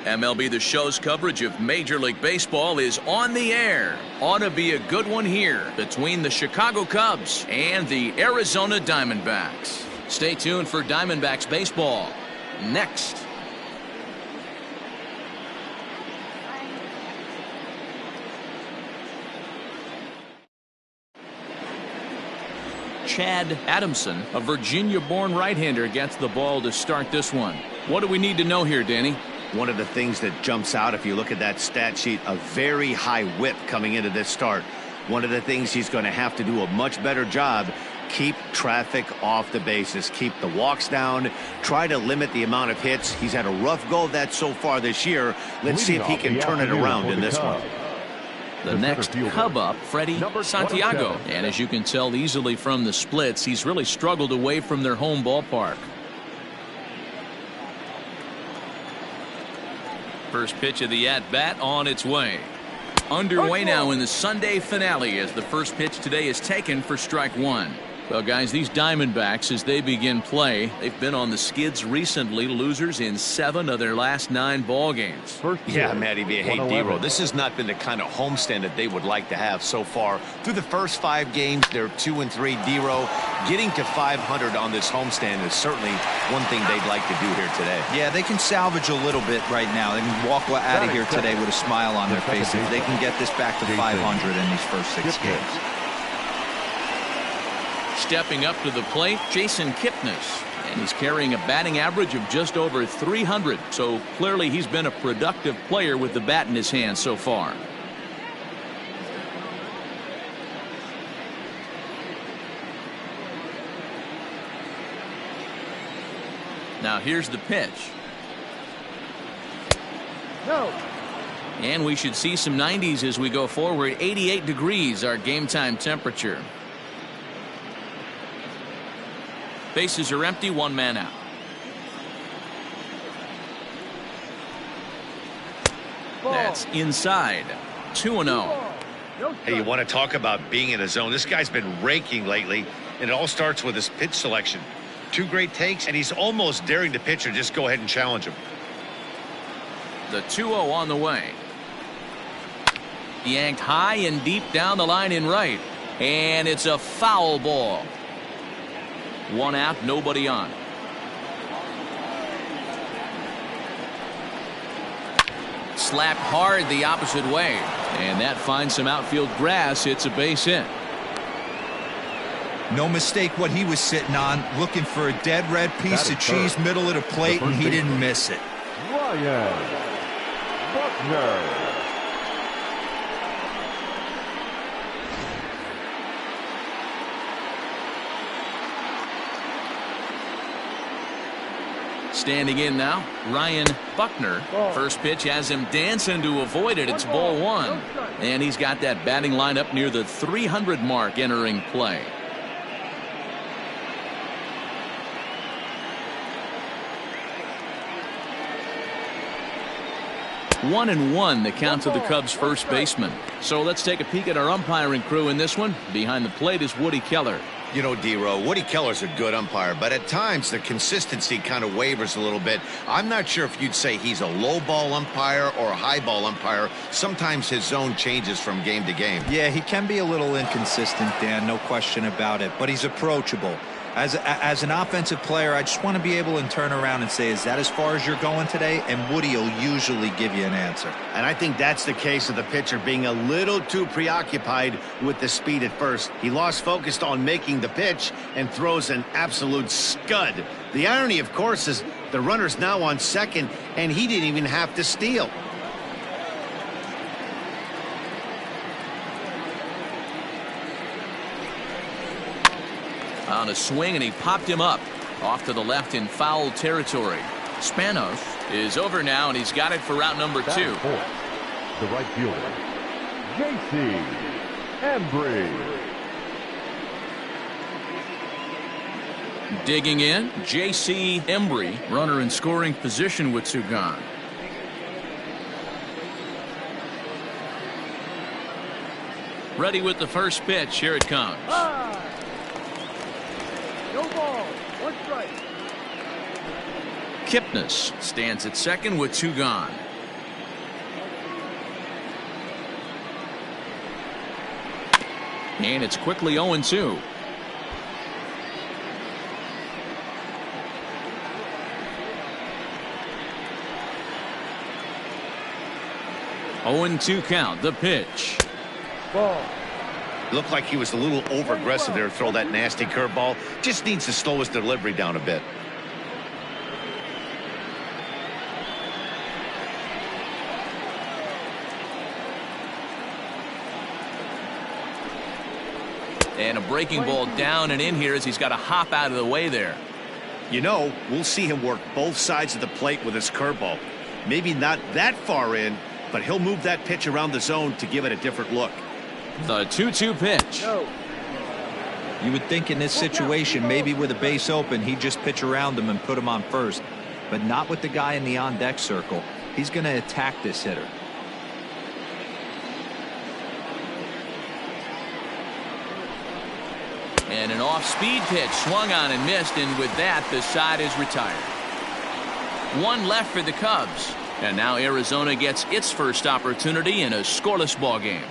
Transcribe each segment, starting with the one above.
MLB The Show's coverage of Major League Baseball is on the air. Ought to be a good one here between the Chicago Cubs and the Arizona Diamondbacks. Stay tuned for Diamondbacks baseball next. Chad Adamson, a Virginia-born right-hander, gets the ball to start this one. What do we need to know here, Danny? One of the things that jumps out if you look at that stat sheet, a very high whip coming into this start. One of the things he's going to have to do a much better job, keep traffic off the bases, keep the walks down, try to limit the amount of hits. He's had a rough go of that so far this year. Let's see if he can turn it around in this one. The next Cub up, Freddie Santiago. And as you can tell easily from the splits, he's really struggled away from their home ballpark. First pitch of the at-bat on its way. Underway now in the Sunday finale as the first pitch today is taken for strike one. Well, guys, these Diamondbacks, as they begin play, they've been on the skids recently, losers in 7 of their last 9 ball games. Yeah, Matty B. Hey, D-Row, this has not been the kind of homestand that they would like to have so far. Through the first 5 games, they're 2-3. D-Row, getting to 500 on this homestand is certainly one thing they'd like to do here today. Yeah, they can salvage a little bit right now. They can walk out of here today with a smile on their face if they can get this back to 500 in these first 6 games. Stepping up to the plate, Jason Kipnis, and he's carrying a batting average of just over 300. So clearly he's been a productive player with the bat in his hand so far. Now here's the pitch. No. And we should see some 90s as we go forward. 88 degrees our game time temperature. Bases are empty, 1 man out. That's inside. 2-0. Hey, you want to talk about being in a zone? This guy's been raking lately, and it all starts with his pitch selection. 2 great takes, and he's almost daring the pitcher just go ahead and challenge him. The 2-0 on the way. Yanked high and deep down the line in right. And it's a foul ball. 1 out, nobody on. Slapped hard the opposite way. And that finds some outfield grass. It's a base hit. No mistake what he was sitting on, looking for a dead red piece of cheese middle of the plate, and he didn't miss it. Ryan Buckner. Standing in now, Ryan Buckner. First pitch has him dancing to avoid it. It's ball 1. And he's got that batting line up near the 300 mark entering play. One and 1 the count to the Cubs first baseman. So let's take a peek at our umpiring crew in this one. Behind the plate is Woody Keller. You know, D-Row, Woody Keller's a good umpire, but at times the consistency kind of wavers a little bit. I'm not sure if you'd say he's a low ball umpire or a high ball umpire. Sometimes his zone changes from game to game. Yeah, he can be a little inconsistent, Dan, no question about it, but he's approachable. As an offensive player, I just want to be able to turn around and say, is that as far as you're going today? And Woody will usually give you an answer. And I think that's the case of the pitcher being a little too preoccupied with the speed at first. He lost focus on making the pitch and throws an absolute scud. The irony, of course, is the runner's now on second, and he didn't even have to steal. On a swing, and he popped him up off to the left in foul territory. Spanos is over now, and he's got it for route number 2. The right fielder, J.C. Embry. Digging in, J.C. Embry, runner in scoring position with 2 gone. Ready with the first pitch. Here it comes. No ball, 1 strike. Kipnis stands at second with 2 gone. And it's quickly 0-2. 0-2 count. The pitch. Ball. Looked like he was a little over aggressive there to throw that nasty curveball. Just needs to slow his delivery down a bit. And a breaking ball down and in here as he's got to hop out of the way there. You know, we'll see him work both sides of the plate with his curveball. Maybe not that far in, but he'll move that pitch around the zone to give it a different look. The 2-2 pitch. No. You would think in this situation, maybe with a base open, he'd just pitch around him and put him on first. But not with the guy in the on-deck circle. He's going to attack this hitter. And an off-speed pitch swung on and missed, and with that, the side is retired. One left for the Cubs. And now Arizona gets its first opportunity in a scoreless ball game.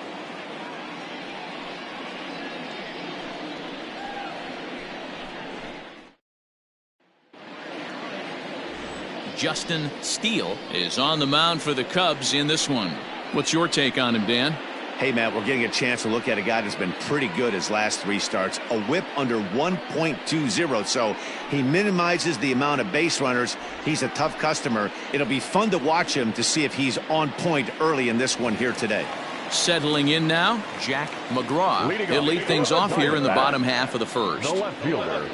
Justin Steele is on the mound for the Cubs in this one. What's your take on him, Dan? Hey, Matt, we're getting a chance to look at a guy that's been pretty good his last 3 starts. A whip under 1.20, so he minimizes the amount of base runners. He's a tough customer. It'll be fun to watch him to see if he's on point early in this one here today. Settling in now, Jack McGraw. He'll lead things off here in the bottom half of the first. The left fielder,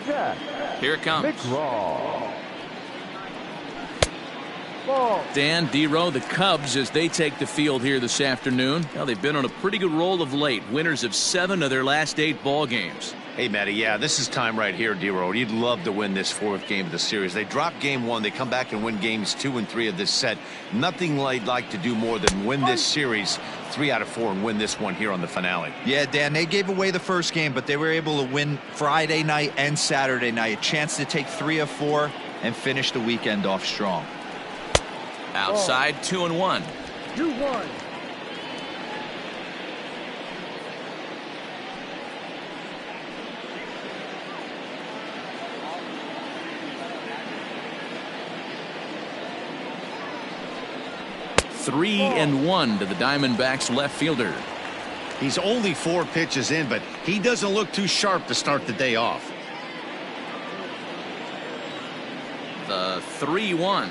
Jack Here it comes. McGraw. Ball. Dan, D-Row, the Cubs, as they take the field here this afternoon. Well, they've been on a pretty good roll of late. Winners of 7 of their last 8 ball games. Hey, Matty, yeah, this is time right here, D-Row. You'd love to win this 4th game of the series. They drop game 1. They come back and win games 2 and 3 of this set. Nothing they'd like to do more than win this series 3 out of 4 and win this one here on the finale. Yeah, Dan, they gave away the first game, but they were able to win Friday night and Saturday night. A chance to take 3 of 4 and finish the weekend off strong. Outside, 2-1. 2-1. Three and 1 to the Diamondbacks left fielder. He's only 4 pitches in, but he doesn't look too sharp to start the day off. The 3-1.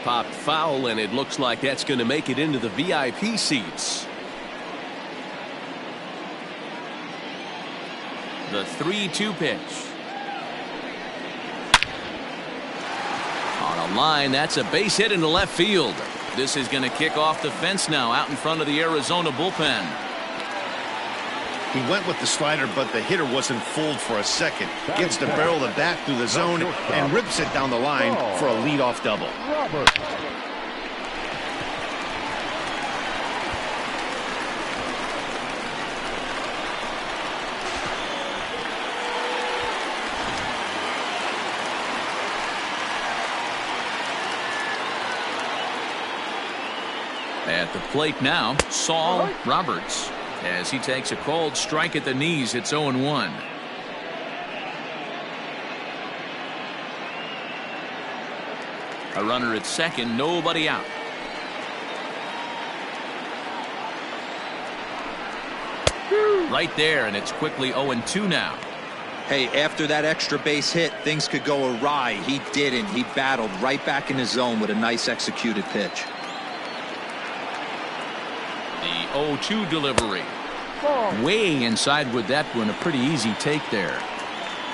Popped foul, and it looks like that's going to make it into the VIP seats. The 3-2 pitch. On a line, that's a base hit into left field. This is going to kick off the fence now out in front of the Arizona bullpen. He went with the slider, but the hitter wasn't fooled for a second. Gets the barrel of the bat through the zone and rips it down the line for a leadoff double. Robert. At the plate now, Saul Roberts. As he takes a cold strike at the knees, it's 0-1. A runner at second, nobody out. Right there, and it's quickly 0-2 now. Hey, after that extra base hit, things could go awry. He didn't. He battled right back in his zone with a nice executed pitch. The 0-2 delivery. Ball. Way inside with that one, a pretty easy take there.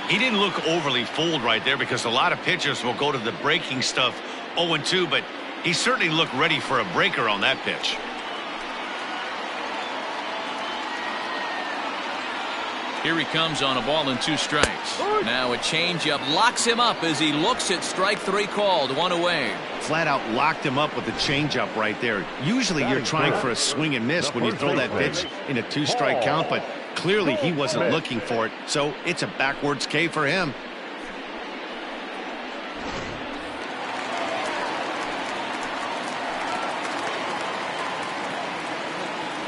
He didn't look overly fooled right there because a lot of pitchers will go to the breaking stuff 0-2, but he certainly looked ready for a breaker on that pitch. Here he comes on a ball and 2 strikes. Now a changeup locks him up as he looks at strike 3 called, 1 away. Flat out locked him up with the changeup right there. Usually you're trying for a swing and miss when you throw that pitch in a 2-strike count, but clearly he wasn't looking for it, so it's a backwards K for him.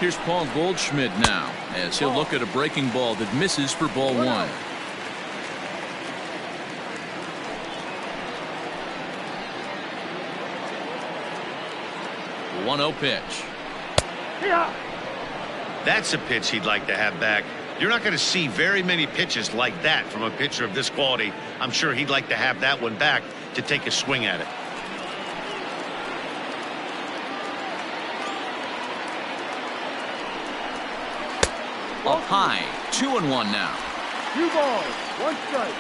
Here's Paul Goldschmidt now as he'll look at a breaking ball that misses for ball one. 1-0 pitch. That's a pitch he'd like to have back. You're not going to see very many pitches like that from a pitcher of this quality. I'm sure he'd like to have that one back to take a swing at it. Up high, 2-1 now. 2 balls, 1 strike.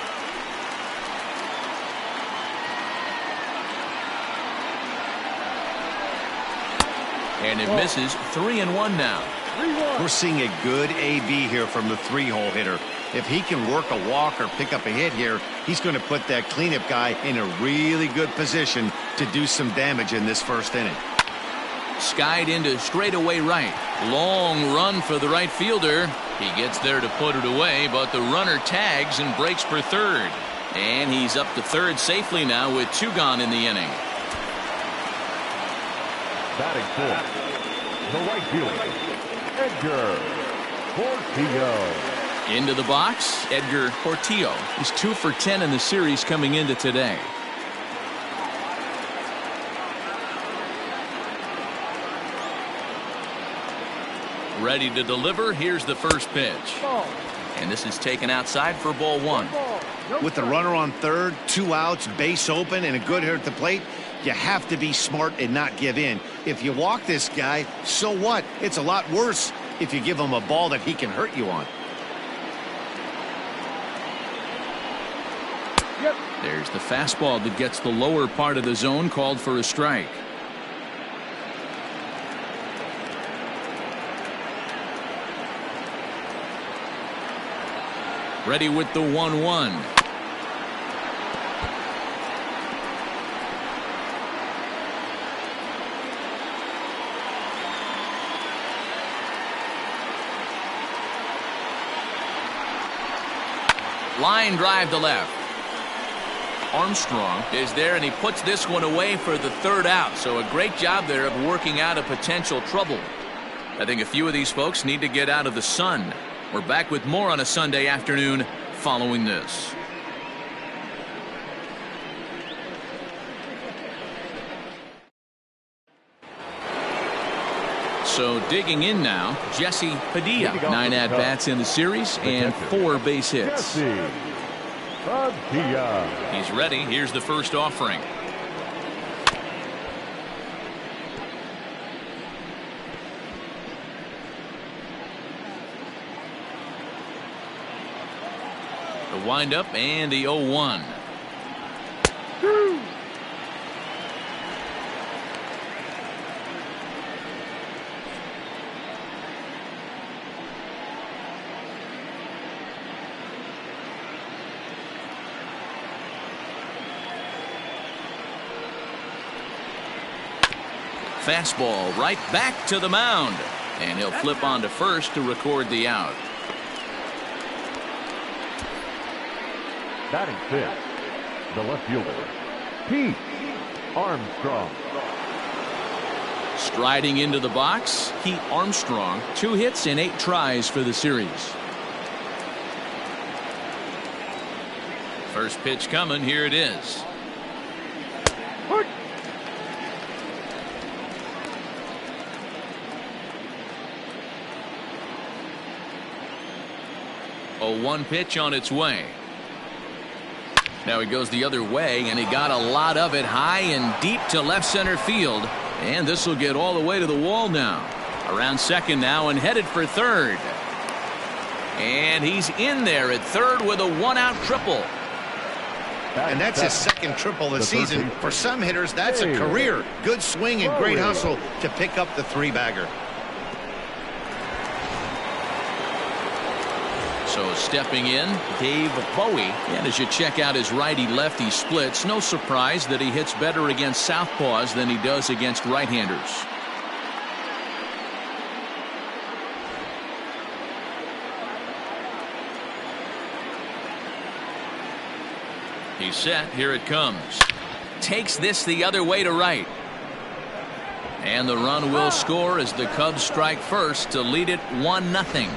And it misses. 3-1 now. 3-1. We're seeing a good AB here from the 3-hole hitter. If he can work a walk or pick up a hit here, he's going to put that cleanup guy in a really good position to do some damage in this first inning. Skied into straightaway right. Long run for the right fielder. He gets there to put it away, but the runner tags and breaks for third. And he's up to third safely now with 2 gone in the inning. Batting fourth, the right fielder, Edgar Portillo. Into the box, Edgar Portillo. He's 2 for 10 in the series coming into today. Ready to deliver. Here's the first pitch. And this is taken outside for ball 1. With the runner on third, 2 outs, base open, and a good hitter at the plate, you have to be smart and not give in. If you walk this guy, so what? It's a lot worse if you give him a ball that he can hurt you on. There's the fastball that gets the lower part of the zone, called for a strike. Ready with the 1-1. Line drive to left. Armstrong is there, and he puts this one away for the 3rd out. So a great job there of working out a potential trouble. I think a few of these folks need to get out of the sun. We're back with more on a Sunday afternoon following this. So digging in now, Jesse Padilla. 9 at-bats in the series and 4 base hits. He's ready. Here's the first offering. The windup and the 0-1. Fastball right back to the mound, and he'll flip on to first to record the out. Batting fifth, the left fielder, Pete Armstrong. Striding into the box, Pete Armstrong. 2 hits and 8 tries for the series. First pitch coming. Here it is. A 1 pitch on its way. Now he goes the other way, and he got a lot of it high and deep to left center field. And this will get all the way to the wall now. Around second now and headed for third. And he's in there at third with a 1-out triple. And that's his 2nd triple this season. For some hitters, that's a career. Good swing and great hustle to pick up the 3-bagger. So stepping in, Dave Bowie. And as you check out his righty-lefty splits, no surprise that he hits better against southpaws than he does against right-handers. He's set. Here it comes. Takes this the other way to right. And the run will score as the Cubs strike first to lead it 1-0.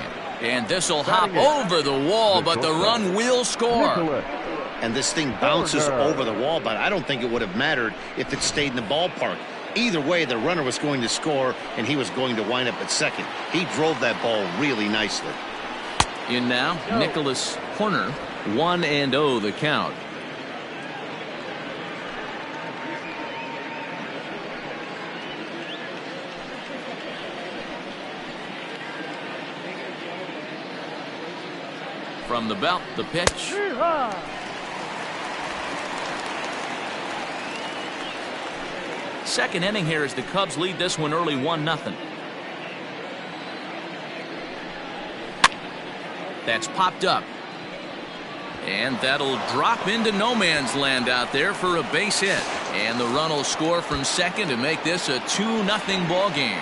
And this will hop over the wall, but the run will score. And this thing bounces over the wall, but I don't think it would have mattered if it stayed in the ballpark. Either way, the runner was going to score, and he was going to wind up at second. He drove that ball really nicely. In now, Nicholas Horner, 1-0 the count. From the belt, the pitch. Second inning here as the Cubs lead this one early 1-0. That's popped up. And that'll drop into no man's land out there for a base hit. And the run will score from second to make this a 2-0 ball game.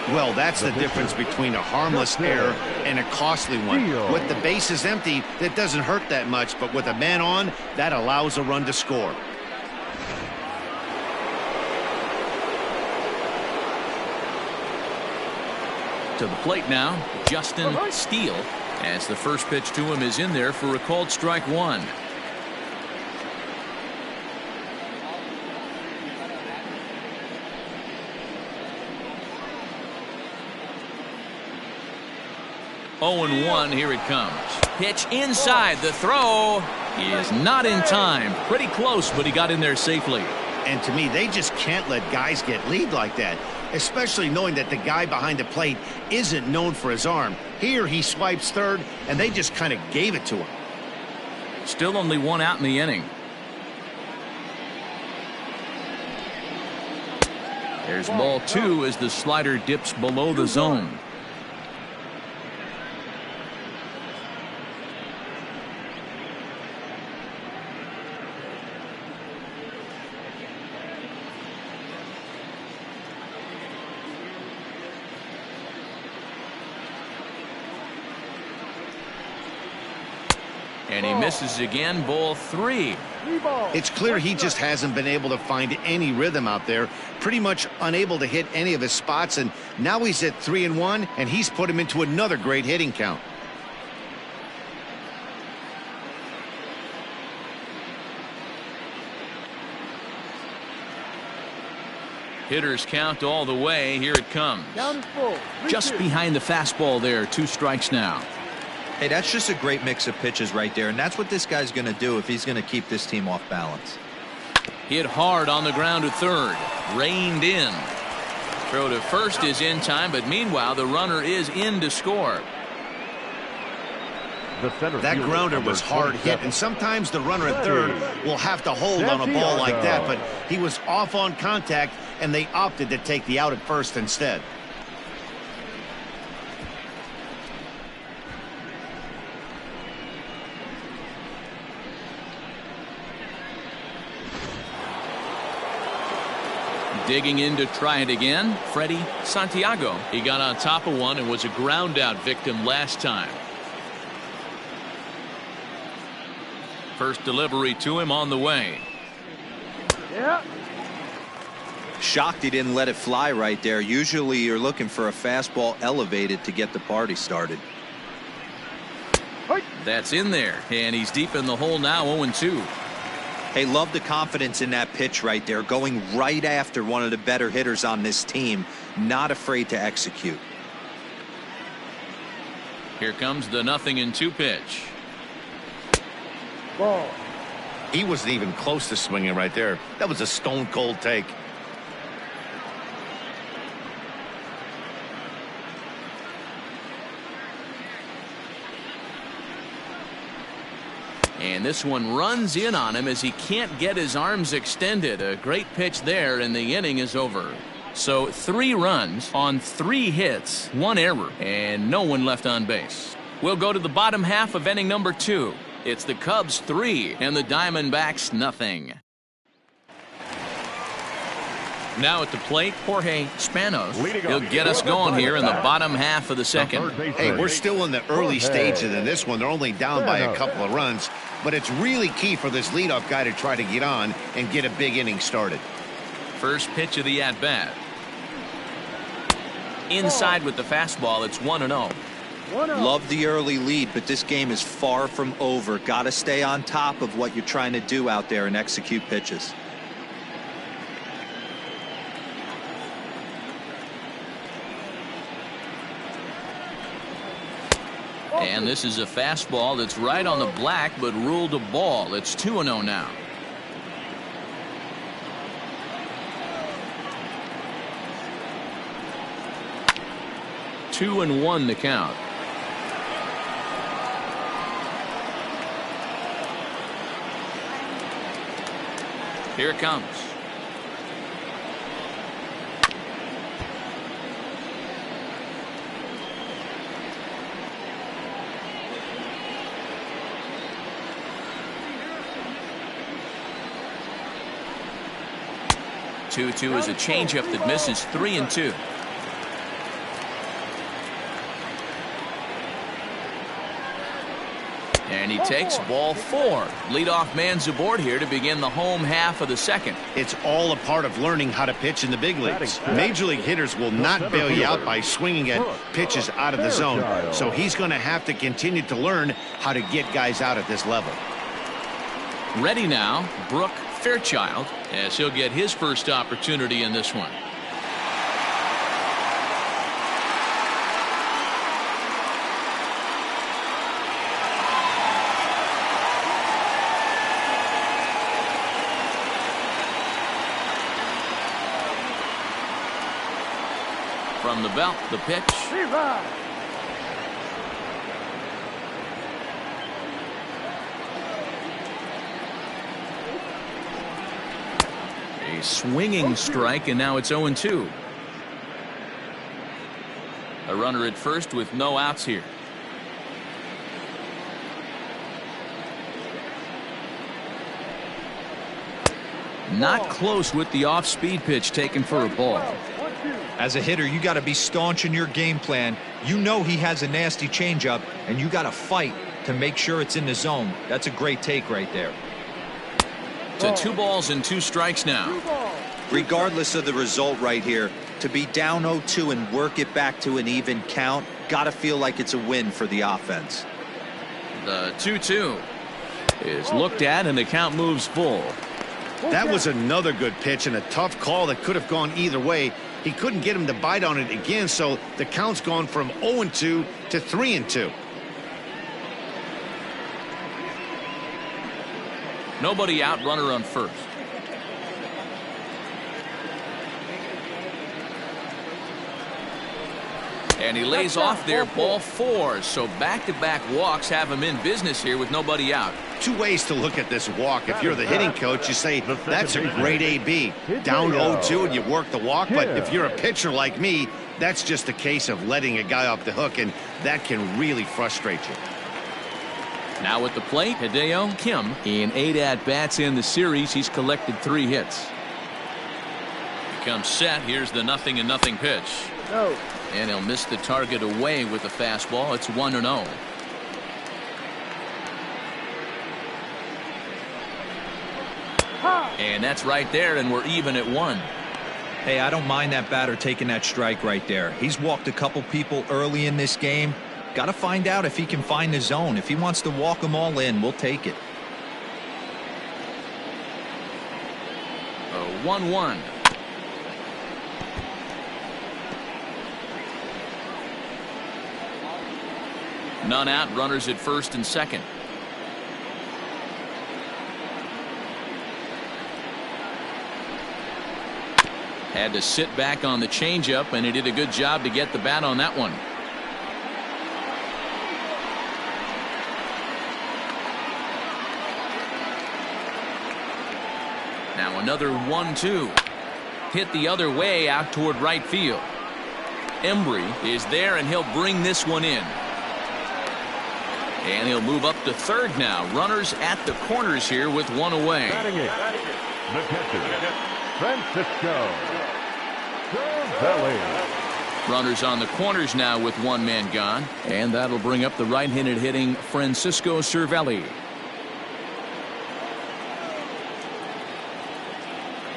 Well, that's the difference between a harmless error and a costly one. With the bases empty, that doesn't hurt that much, but with a man on, that allows a run to score. To the plate now, Justin Steele, as the first pitch to him is in there for a called strike one. Oh, 0-1, here it comes. Pitch inside, the throw is not in time. Pretty close, but he got in there safely. And to me, they just can't let guys get lead like that, especially knowing that the guy behind the plate isn't known for his arm. Here he swipes third, and they just kind of gave it to him. Still only one out in the inning. There's ball two as the slider dips below the zone. And he misses again, ball three. It's clear he just hasn't been able to find any rhythm out there. Pretty much unable to hit any of his spots, and now he's at 3-1, and he's put him into another great hitting count. Hitters count all the way. Here it comes. Down is full. Just behind the fastball there. 2 strikes now. Hey, that's just a great mix of pitches right there, and that's what this guy's going to do if he's going to keep this team off balance. Hit hard on the ground to third. Reined in. Throw to first is in time, but meanwhile the runner is in to score. That grounder was hard hit, and sometimes the runner at third will have to hold on a ball like that, but he was off on contact, and they opted to take the out at first instead. Digging in to try it again, Freddie Santiago. He got on top of one and was a ground out victim last time. First delivery to him on the way. Yeah. Shocked he didn't let it fly right there. Usually you're looking for a fastball elevated to get the party started. That's in there, and he's deep in the hole now, 0-2. Hey, love the confidence in that pitch right there, going right after one of the better hitters on this team, not afraid to execute. Here comes the 0-2 pitch. Ball. He wasn't even close to swinging right there. That was a stone cold take. And this one runs in on him as he can't get his arms extended. A great pitch there, and the inning is over. So 3 runs on 3 hits, 1 error, and no one left on base. We'll go to the bottom half of inning number 2. It's the Cubs 3 and the Diamondbacks 0. Now at the plate, Jorge Spanos. He'll get us going here in the bottom half of the second. Hey, we're still in the early stages in this one. They're only down by a couple of runs, but it's really key for this leadoff guy to try to get on and get a big inning started. First pitch of the at-bat. Inside with the fastball, it's 1-0. Love the early lead, but this game is far from over. Got to stay on top of what you're trying to do out there and execute pitches. And this is a fastball that's right on the black, but ruled a ball. It's 2-0 now. Two and one the count. Here it comes. Two is a changeup that misses 3-2. And he takes ball 4. Leadoff man's aboard here to begin the home half of the second. It's all a part of learning how to pitch in the big leagues. Major league hitters will not bail you out by swinging at pitches out of the zone. So he's going to have to continue to learn how to get guys out at this level. Ready now, Brooke Fairchild, as he'll get his first opportunity in this one. From the belt, the pitch. A swinging strike, and now it's 0-2. A runner at first with no outs here. Not close with the off-speed pitch taken for a ball. As a hitter, you got to be staunch in your game plan. You know he has a nasty changeup, and you got to fight to make sure it's in the zone. That's a great take right there. To 2 balls and 2 strikes now. Regardless of the result right here, to be down 0-2 and work it back to an even count, got to feel like it's a win for the offense. The 2-2 is looked at, and the count moves full. That was another good pitch and a tough call that could have gone either way. He couldn't get him to bite on it again, so the count's gone from 0-2 to 3-2. Nobody out, runner on first. And he lays off there, ball 4. So back-to-back walks have him in business here with nobody out. 2 ways to look at this walk. If you're the hitting coach, you say, that's a great AB. Down 0-2 and you work the walk. But if you're a pitcher like me, that's just a case of letting a guy off the hook, and that can really frustrate you. Now at the plate, Hideo Kim. In 8 at-bats in the series, he's collected 3 hits. He comes set. Here's the 0-0 pitch. No. And he'll miss the target away with the fastball. It's 1-0. And that's right there, and we're even at 1. Hey, I don't mind that batter taking that strike right there. He's walked a couple people early in this game. Got to find out if he can find the zone. If he wants to walk them all in, we'll take it. 1-1. None out, runners at first and second. Had to sit back on the changeup, and he did a good job to get the bat on that one. Now another 1-2. Hit the other way out toward right field. Embry is there, and he'll bring this one in. And he'll move up to third now. Runners at the corners here with 1 away. Batting it, the catcher, Francisco Cervelli. Runners on the corners now with one man gone, and that'll bring up the right-handed hitting Francisco Cervelli.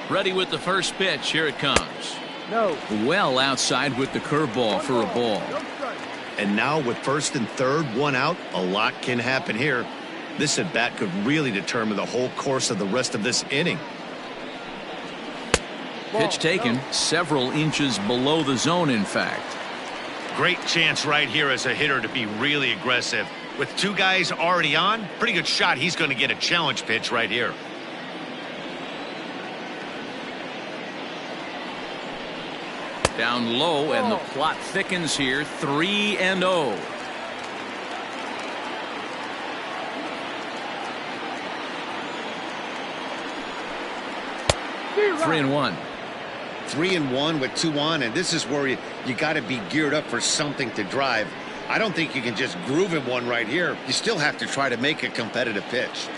Ready with the first pitch. Here it comes. No. Well outside with the curveball for a ball. And now with first and third, one out, a lot can happen here. This at bat could really determine the whole course of the rest of this inning. Pitch taken several inches below the zone, in fact. Great chance right here as a hitter to be really aggressive. With two guys already on, pretty good shot. He's going to get a challenge pitch right here. Down low, and the plot thickens here. 3-0. 3-1. 3-1 with 2 on, and this is where you got to be geared up for something to drive. I don't think you can just groove him one right here. You still have to try to make a competitive pitch.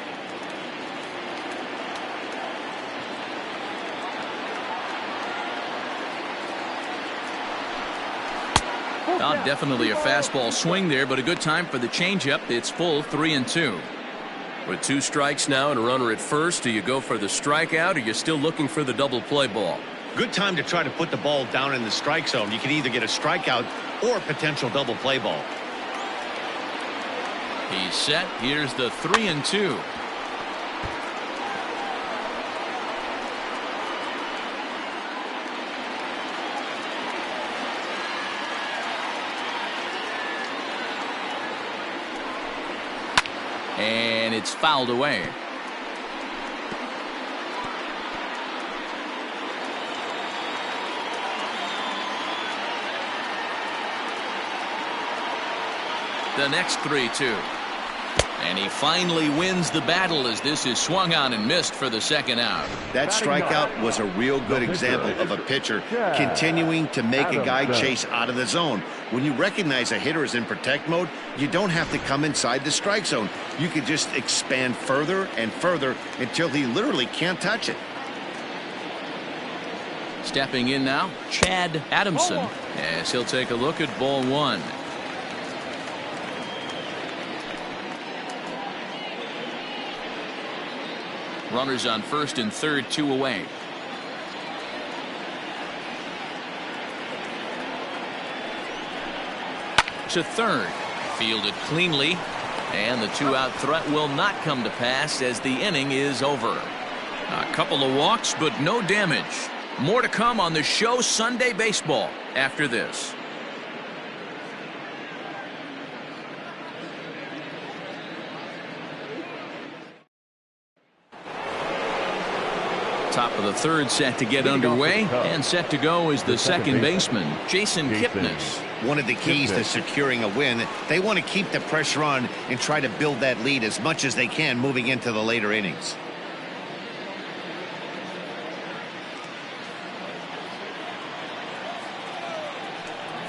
Well, definitely a fastball swing there, but a good time for the changeup. It's full 3-2. With 2 strikes now and a runner at first, do you go for the strikeout, or are you still looking for the double play ball? Good time to try to put the ball down in the strike zone. You can either get a strikeout or a potential double play ball. He's set. Here's the 3-2. And it's fouled away. The next 3-2. And he finally wins the battle as this is swung on and missed for the second out. That strikeout was a real good example of a pitcher continuing to make a guy chase out of the zone. When you recognize a hitter is in protect mode, you don't have to come inside the strike zone. You can just expand further and further until he literally can't touch it. Stepping in now, Chad Adamson, as he'll take a look at ball 1. Runners on first and third, 2 away. To third, fielded cleanly, and the 2-out threat will not come to pass as the inning is over. A couple of walks, but no damage. More to come on the show Sunday Baseball after this. Top of the third set to get underway, and set to go is the second baseman, Jason Kipnis. One of the keys to securing a win, they want to keep the pressure on and try to build that lead as much as they can moving into the later innings.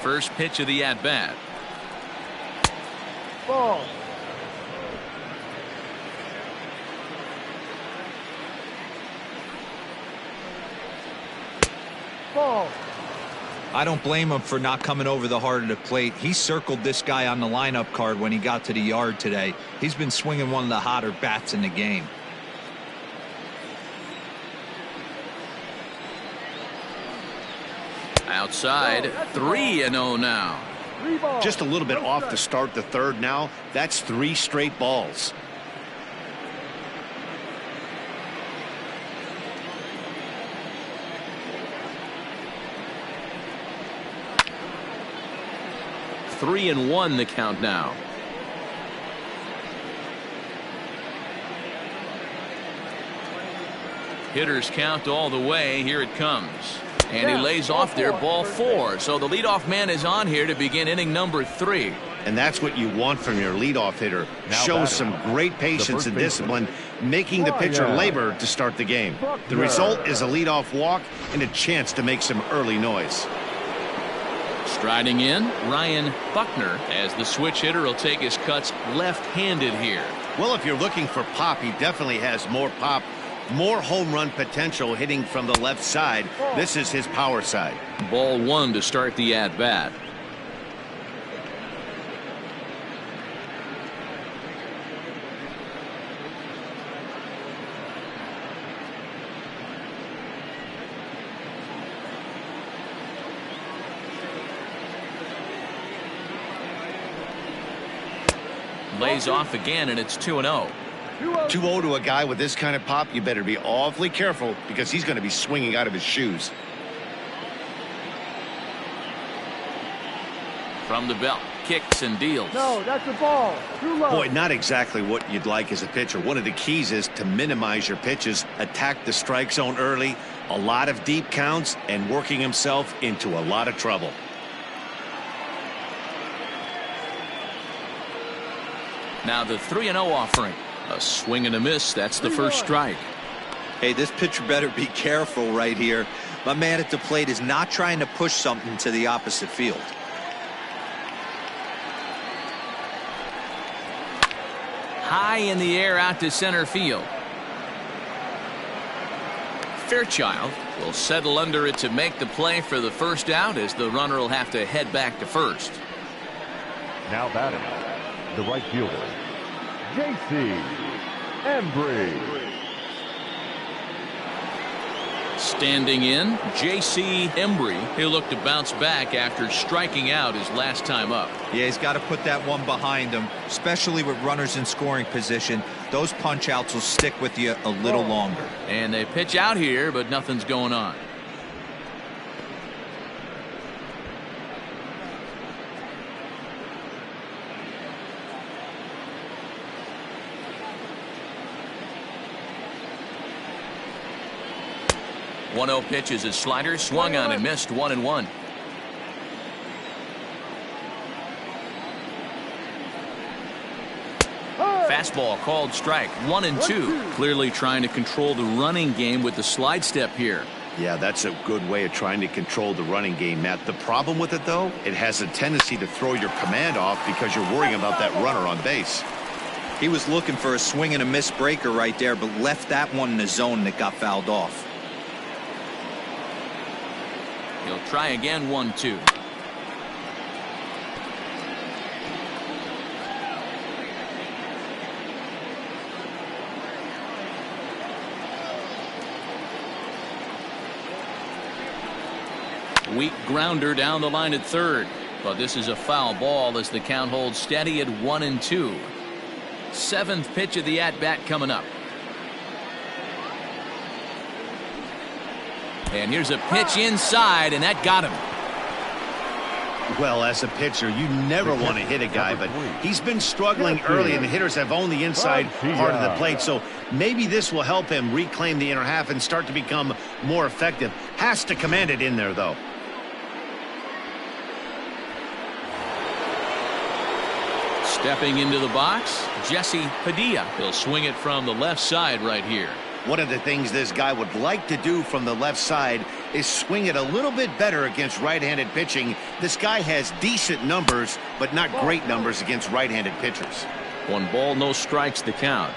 First pitch of the at-bat. Ball. Ball. I don't blame him for not coming over the heart of the plate. He circled this guy on the lineup card when he got to the yard today. He's been swinging one of the hotter bats in the game. Outside, 3-0 now. Just a little bit off to start the third now. That's 3 straight balls. Three and 1 the count now. Hitters count all the way. Here it comes. And he lays off there, ball 4. So the leadoff man is on here to begin inning number 3. And that's what you want from your leadoff hitter. Shows some great patience and discipline, making the pitcher labor to start the game. The result is a leadoff walk and a chance to make some early noise. Striding in, Ryan Buckner, as the switch hitter will take his cuts left-handed here. Well, if you're looking for pop, he definitely has more pop More home run potential hitting from the left side. This is his power side. Ball one to start the at bat. Lays off again, and it's 2-0. 2-0 to a guy with this kind of pop. You better be awfully careful because he's going to be swinging out of his shoes. From the belt, kicks and deals. No, that's a ball. Too low. Boy, not exactly what you'd like as a pitcher. One of the keys is to minimize your pitches, attack the strike zone early, a lot of deep counts, and working himself into a lot of trouble. Now the 3-0 offering. A swing and a miss. That's the first strike. Hey, this pitcher better be careful right here. My man at the plate is not trying to push something to the opposite field. High in the air out to center field. Fairchild will settle under it to make the play for the first out, as the runner will have to head back to first. Now batting, the right fielder, Embry. Standing in, J.C. Embry. He'll look to bounce back after striking out his last time up. Yeah, he's got to put that one behind him, especially with runners in scoring position. Those punch outs will stick with you a little longer. And they pitch out here, but nothing's going on. One-0 pitch is his slider, swung on and missed. 1-1. Fastball called strike. 1-2. Clearly trying to control the running game with the slide step here. Yeah, that's a good way of trying to control the running game, Matt. The problem with it, though, it has a tendency to throw your command off because you're worrying about that runner on base. He was looking for a swing and a miss breaker right there, but left that one in the zone that got fouled off. He'll try again. 1-2. Weak grounder down the line at third, but this is a foul ball as the count holds steady at 1-2. Seventh pitch of the at bat coming up. And here's a pitch inside, and that got him. Well, as a pitcher, you never want to hit a guy, but he's been struggling early, and the hitters have owned the inside part of the plate, so maybe this will help him reclaim the inner half and start to become more effective. Has to command it in there, though. Stepping into the box, Jesse Padilla. He'll swing it from the left side right here. One of the things this guy would like to do from the left side is swing it a little bit better against right-handed pitching. This guy has decent numbers, but not great numbers against right-handed pitchers. 1 ball, no strikes the count.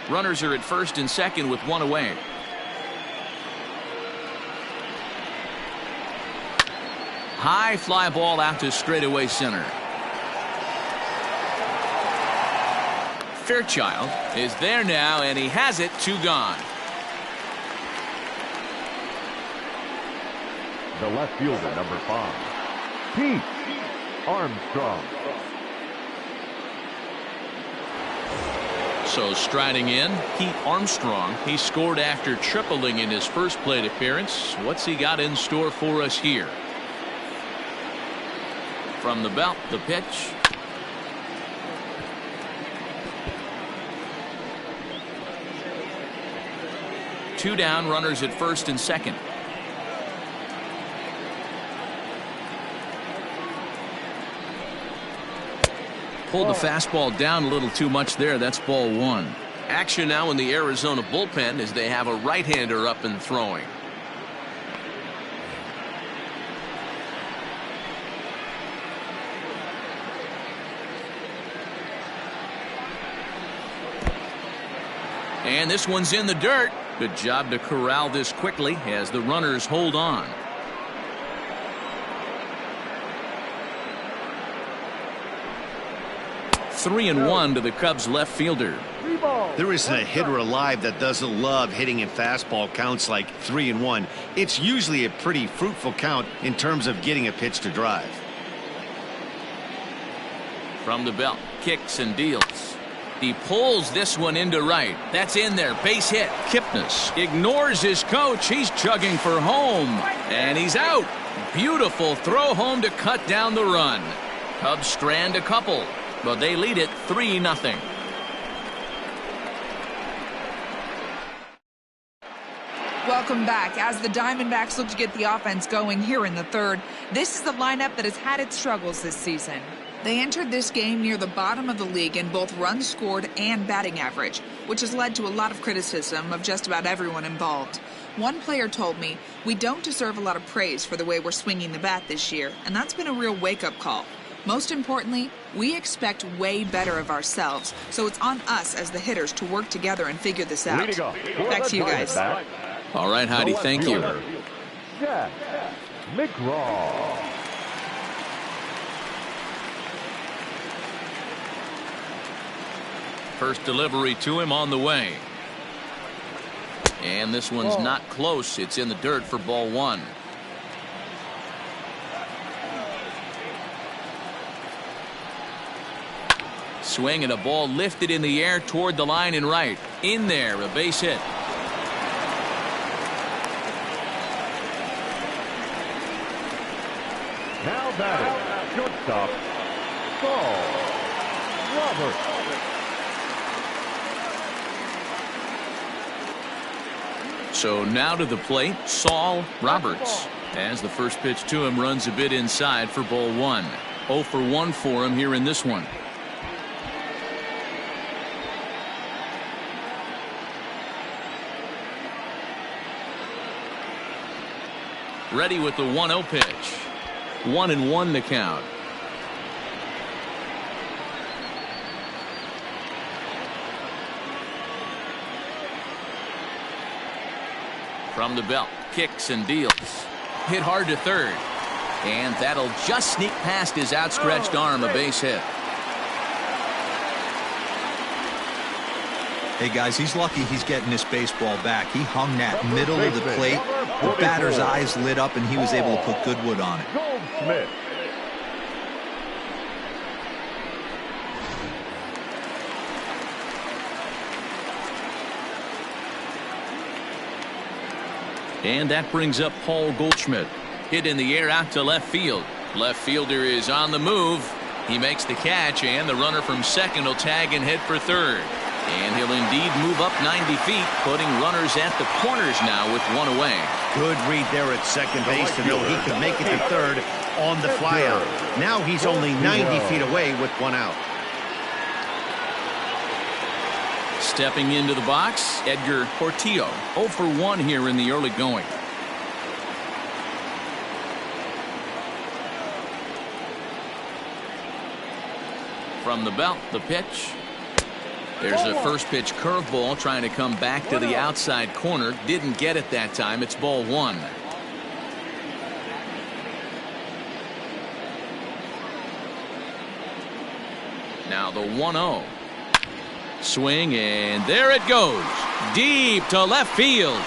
Runners are at first and second with 1 away. High fly ball out to straightaway center. Fairchild is there now, and he has it. 2 gone. The left fielder, number 5, Pete Armstrong. So striding in, Pete Armstrong. He scored after tripling in his first plate appearance. What's he got in store for us here? From the belt, the pitch. Two down, runners at first and second. Pulled the fastball down a little too much there. That's ball 1. Action now in the Arizona bullpen as they have a right-hander up and throwing. And this one's in the dirt. Good job to corral this quickly as the runners hold on. Three and one to the Cubs left fielder. There isn't a hitter alive that doesn't love hitting in fastball counts like 3-1. It's usually a pretty fruitful count in terms of getting a pitch to drive. From the belt, kicks and deals. He pulls this one into right. That's in there. Base hit. Kipnis ignores his coach. He's chugging for home. And he's out. Beautiful throw home to cut down the run. Cubs strand a couple, but they lead it 3-0. Welcome back. As the Diamondbacks look to get the offense going here in the third, this is the lineup that has had its struggles this season. They entered this game near the bottom of the league in both runs scored and batting average, which has led to a lot of criticism of just about everyone involved. One player told me, "We don't deserve a lot of praise for the way we're swinging the bat this year," and that's been a real wake-up call. Most importantly, we expect way better of ourselves, so it's on us as the hitters to work together and figure this out. Back to you guys. All right, Heidi, thank you. Jack McGraw. First delivery to him on the way. And this one's not close. It's in the dirt for ball one. Swing and a ball lifted in the air toward the line and right. In there, a base hit. Now batting, shortstop, Saul Roberts. So now to the plate, Saul Roberts. As the first pitch to him runs a bit inside for ball one. 0 for 1 for him here in this one. Ready with the 1-0 pitch. 1-1 to count. From the belt, kicks and deals. Hit hard to third. And that'll just sneak past his outstretched arm, a base hit. Hey, guys, he's lucky he's getting this baseball back. He hung that middle of the plate. The batter's eyes lit up, and he was able to put good wood on it. Goldschmidt. And that brings up Paul Goldschmidt. Hit in the air out to left field. Left fielder is on the move. He makes the catch, and the runner from second will tag and head for third. And he'll indeed move up 90 feet, putting runners at the corners now with one away. Good read there at second base to know he could make it to third on the flyout. Now he's only 90 feet away with one out. Stepping into the box, Edgar Portillo. 0 for 1 here in the early going. From the belt, the pitch. There's a first pitch curveball trying to come back to the outside corner. Didn't get it that time. It's ball one. Now the 1-0. Swing, and there it goes. Deep to left field.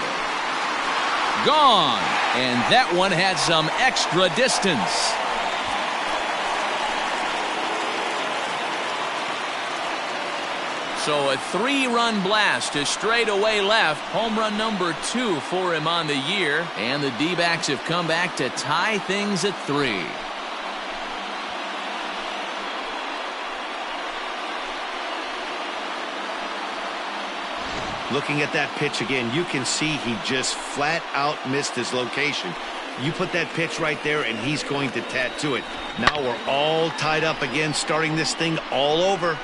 Gone. And that one had some extra distance. So a 3-run blast to straightaway left. Home run number 2 for him on the year. And the D-backs have come back to tie things at 3. Looking at that pitch again, you can see he just flat out missed his location. You put that pitch right there, and he's going to tattoo it. Now we're all tied up again, starting this thing all over.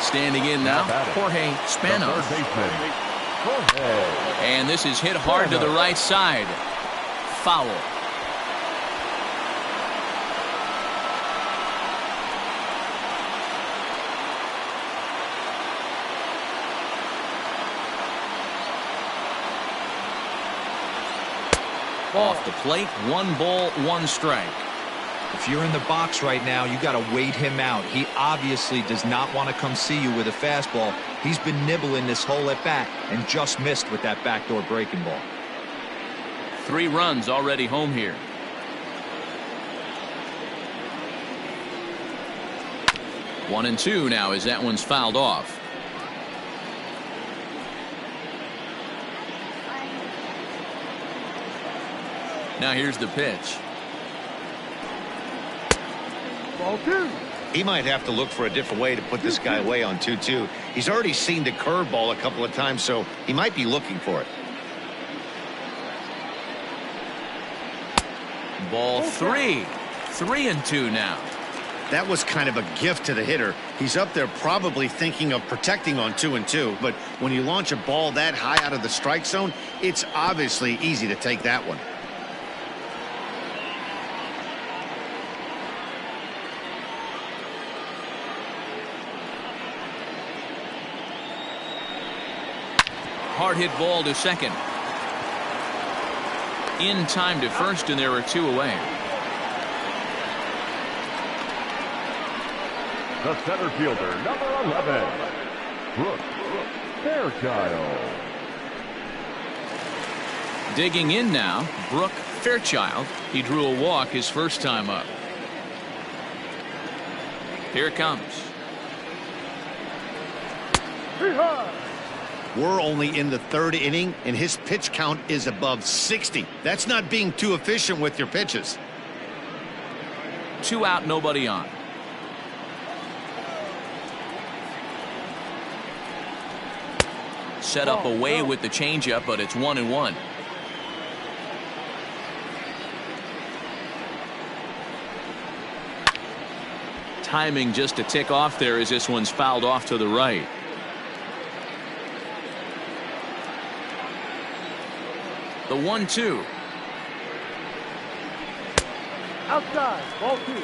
Standing in now, Jorge Spanos. And this is hit hard to the right side. Foul. Off the plate, 1 ball, 1 strike. If you're in the box right now, you got to wait him out. He obviously does not want to come see you with a fastball. He's been nibbling this whole at bat and just missed with that backdoor breaking ball. 3 runs already home here. One and 2 now as that one's fouled off. Now here's the pitch. Ball 2. He might have to look for a different way to put this guy away on 2-2. He's already seen the curveball a couple of times, so he might be looking for it. Ball 3. 3 and 2 now. That was kind of a gift to the hitter. He's up there probably thinking of protecting on 2-2, but when you launch a ball that high out of the strike zone, it's obviously easy to take that one. Hard hit ball to second. In time to first, and there are 2 away. The center fielder, number 11, Brooke Fairchild. Digging in now, Brooke Fairchild. He drew a walk his first time up. Here it comes. We're only in the 3rd inning, and his pitch count is above 60. That's not being too efficient with your pitches. 2 out, nobody on. Set up away with the changeup, but it's 1-1. Timing just a tick off there as this one's fouled off to the right. The 1-2. Outside. Ball 2.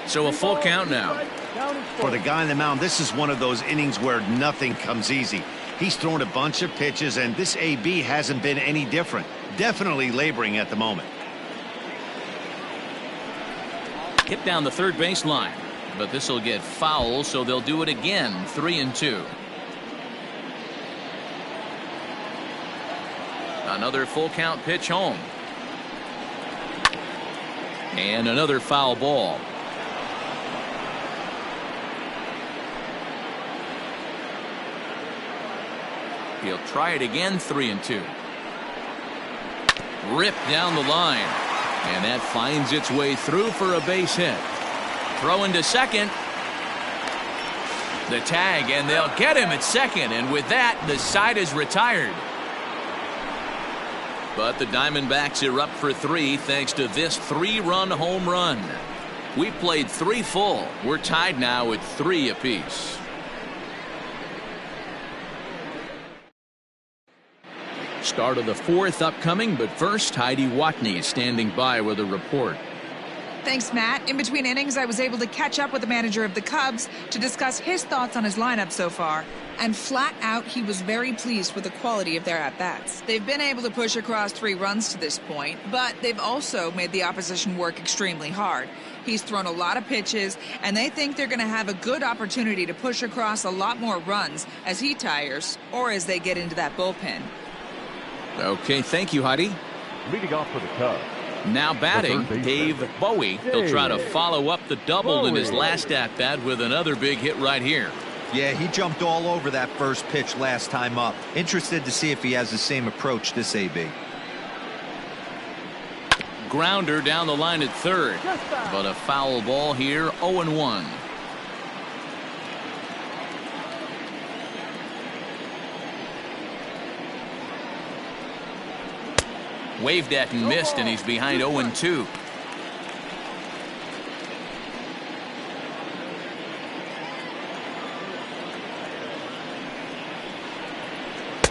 So a full count now. For the guy on the mound, this is one of those innings where nothing comes easy. He's thrown a bunch of pitches, and this AB hasn't been any different. Definitely laboring at the moment. Hit down the third baseline, but this will get foul, so they'll do it again. 3-2. Another full count pitch home. And another foul ball. He'll try it again. 3-2. Ripped down the line, and that finds its way through for a base hit. Throw into second. The tag, and they'll get him at second, and with that the side is retired. But the Diamondbacks are up for 3 thanks to this 3-run home run. We played 3 full. We're tied now at 3 apiece. Start of the 4th upcoming, but first Heidi Watney is standing by with a report. Thanks, Matt. In between innings, I was able to catch up with the manager of the Cubs to discuss his thoughts on his lineup so far. And flat out, he was very pleased with the quality of their at-bats. They've been able to push across 3 runs to this point, but they've also made the opposition work extremely hard. He's thrown a lot of pitches, and they think they're going to have a good opportunity to push across a lot more runs as he tires or as they get into that bullpen. Okay, thank you, Heidi. Leading off for the Cubs. Now batting, Dave Bowie. He'll try to follow up the double in his last at-bat with another big hit right here. Yeah, he jumped all over that first pitch last time up. Interested to see if he has the same approach this AB. Grounder down the line at third, but a foul ball here. 0-1. Waved at and missed, and he's behind 0-2.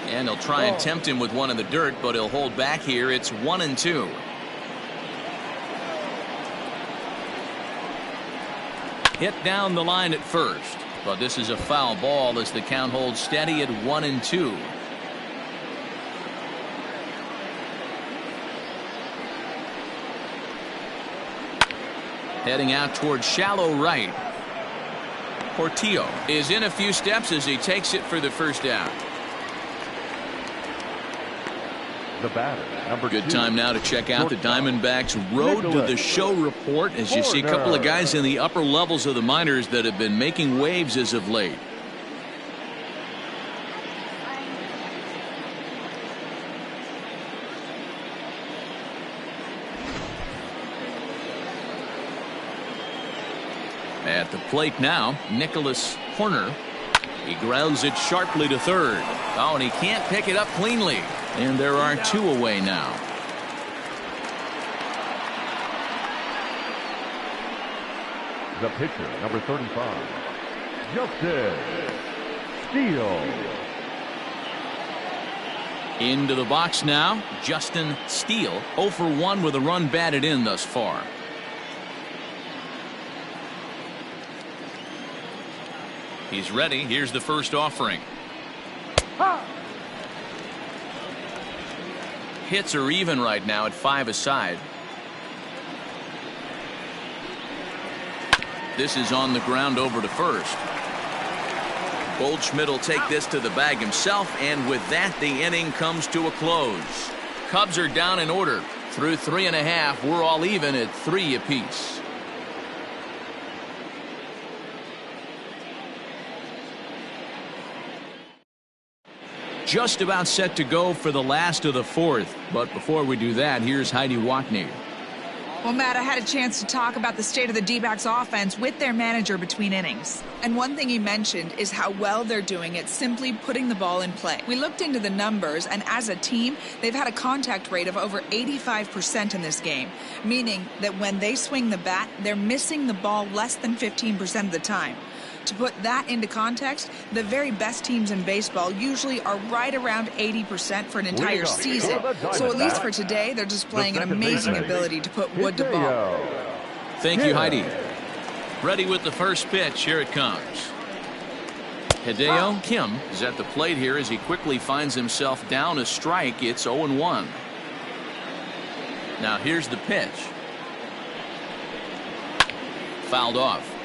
And he'll try and tempt him with one in the dirt, but he'll hold back here. It's 1-2. Hit down the line at first. But this is a foul ball as the count holds steady at 1-2. Heading out towards shallow right. Portillo is in a few steps as he takes it for the first out. The batter, number Good 2. time now to check out the Diamondbacks road to the show report as you see a couple of guys in the upper levels of the minors that have been making waves as of late. At the plate now, Nicholas Horner. He grounds it sharply to third. Oh, and he can't pick it up cleanly. And there are 2 away now. The pitcher, number 35, Justin Steele. Into the box now, Justin Steele. 0 for 1 with a run batted in thus far. He's ready. Here's the first offering. Hits are even right now at 5 aside. This is on the ground over to first. Goldschmidt will take this to the bag himself, and with that the inning comes to a close. Cubs are down in order. Through 3.5, we're all even at 3 apiece. Just about set to go for the last of the 4th. But before we do that, here's Heidi Watney. Well, Matt, I had a chance to talk about the state of the D-backs offense with their manager between innings. And one thing he mentioned is how well they're doing at simply putting the ball in play. We looked into the numbers, and as a team, they've had a contact rate of over 85% in this game, meaning that when they swing the bat, they're missing the ball less than 15% of the time. To put that into context, the very best teams in baseball usually are right around 80% for an entire season. So at least for today, they're displaying an amazing ability to put wood to ball. Thank you, Heidi. Ready with the first pitch. Here it comes. Hideo Kim is at the plate here as he quickly finds himself down a strike. It's 0-1. Now here's the pitch. Fouled off.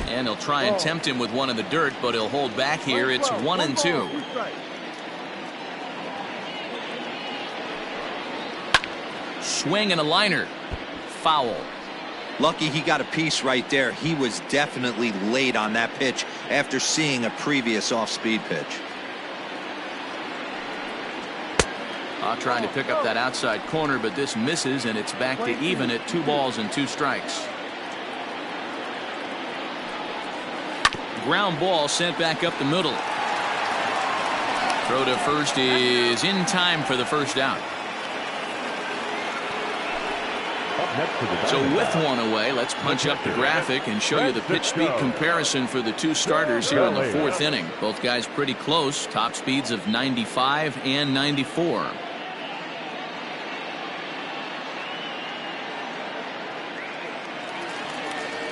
And he'll try and tempt him with one in the dirt, but he'll hold back here. It's 1-2. Swing and a liner. Foul. Lucky he got a piece right there. He was definitely late on that pitch after seeing a previous off-speed pitch. Trying to pick up that outside corner, but this misses, and it's back to even at 2 balls and 2 strikes. Ground ball sent back up the middle. Throw to first is in time for the first out. So with 1 away, let's punch up the graphic and show you the pitch speed comparison for the 2 starters here in the 4th inning. Both guys pretty close. Top speeds of 95 and 94.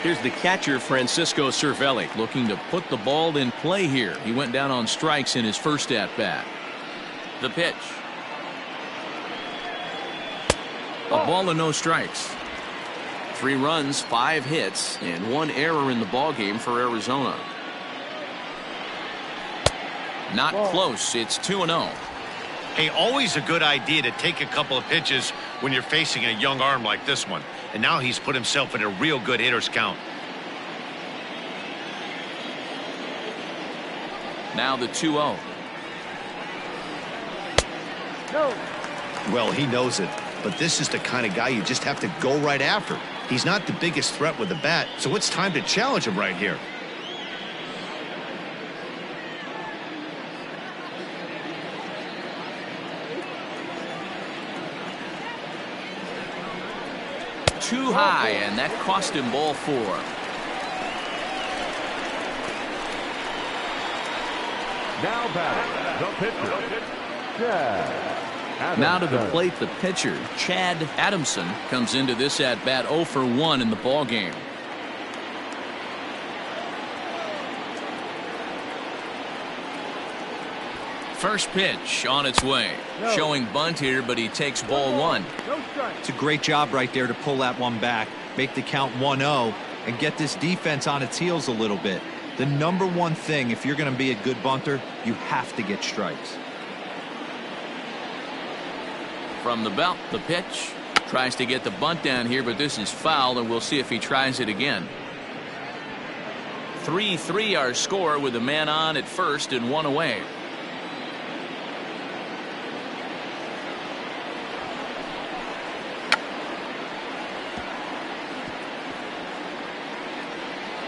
Here's the catcher, Francisco Cervelli, looking to put the ball in play here. He went down on strikes in his first at-bat. The pitch. A ball and no strikes. 3 runs, 5 hits, and 1 error in the ballgame for Arizona. Not close. It's 2-0. Hey, always a good idea to take a couple of pitches when you're facing a young arm like this one. And now he's put himself in a real good hitter's count. Now the 2-0. Well, he knows it, but this is the kind of guy you just have to go right after. He's not the biggest threat with the bat, so it's time to challenge him right here. Too high, and that cost him ball 4. Now batting, the pitcher, Chad. Now to the plate, the pitcher, Chad Adamson, comes into this at-bat 0 for 1 in the ballgame. First pitch on its way. Showing bunt here, but he takes ball 1. It's a great job right there to pull that one back, make the count 1-0, and get this defense on its heels a little bit. The number one thing, if you're going to be a good bunter, you have to get strikes. From the belt, the pitch. Tries to get the bunt down here, but this is foul, and we'll see if he tries it again. 3-3 our score with a man on at first and one away.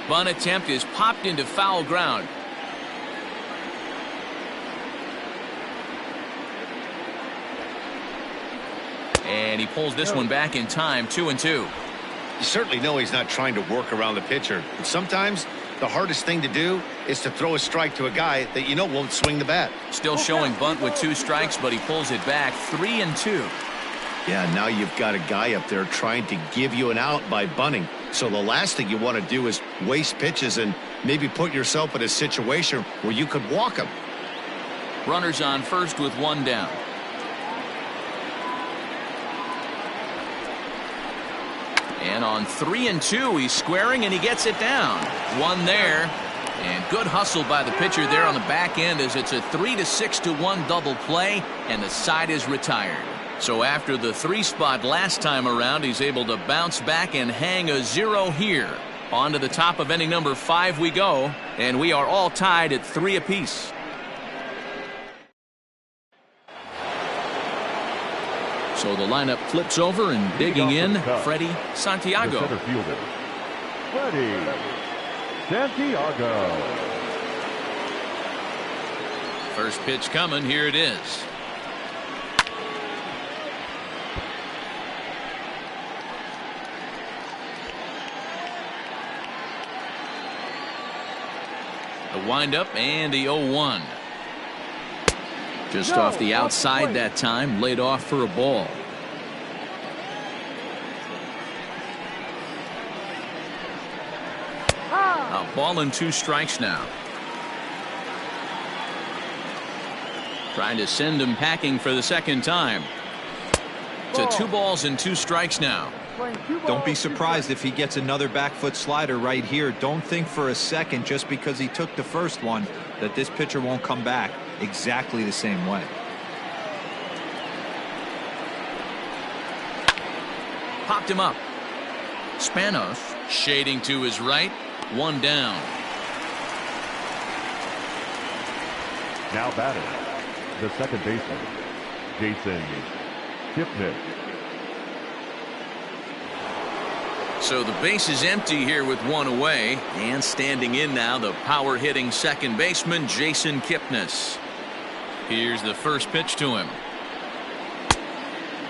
Bunt attempt is popped into foul ground. And he pulls this one back in time, 2-2. You certainly know he's not trying to work around the pitcher. But sometimes the hardest thing to do is to throw a strike to a guy that you know won't swing the bat. Still showing bunt with 2 strikes, but he pulls it back, 3-2. Yeah, now you've got a guy up there trying to give you an out by bunting. So the last thing you want to do is waste pitches and maybe put yourself in a situation where you could walk him. Runners on first with 1 down. And on 3-2, he's squaring and he gets it down. 1 there. And good hustle by the pitcher there on the back end as it's a 3-6-1 double play and the side is retired. So after the 3 spot last time around, he's able to bounce back and hang a 0 here. On to the top of inning number 5 we go, and we are all tied at 3 apiece. So the lineup flips over and digging in, Freddie Santiago. The center fielder, Freddie Santiago. First pitch coming, here it is. The windup and the 0-1. Just off the outside that time, laid off for a ball. A ball and 2 strikes now. Trying to send him packing for the second time. To 2 balls and 2 strikes now. Don't be surprised if he gets another back foot slider right here. Don't think for a second, just because he took the first one, that this pitcher won't come back exactly the same way. Popped him up. Spanos shading to his right. 1 down. Now batting, the second baseman, Jason Kipnis. So the base is empty here with 1 away, and standing in now the power hitting second baseman Jason Kipnis. Here's the first pitch to him.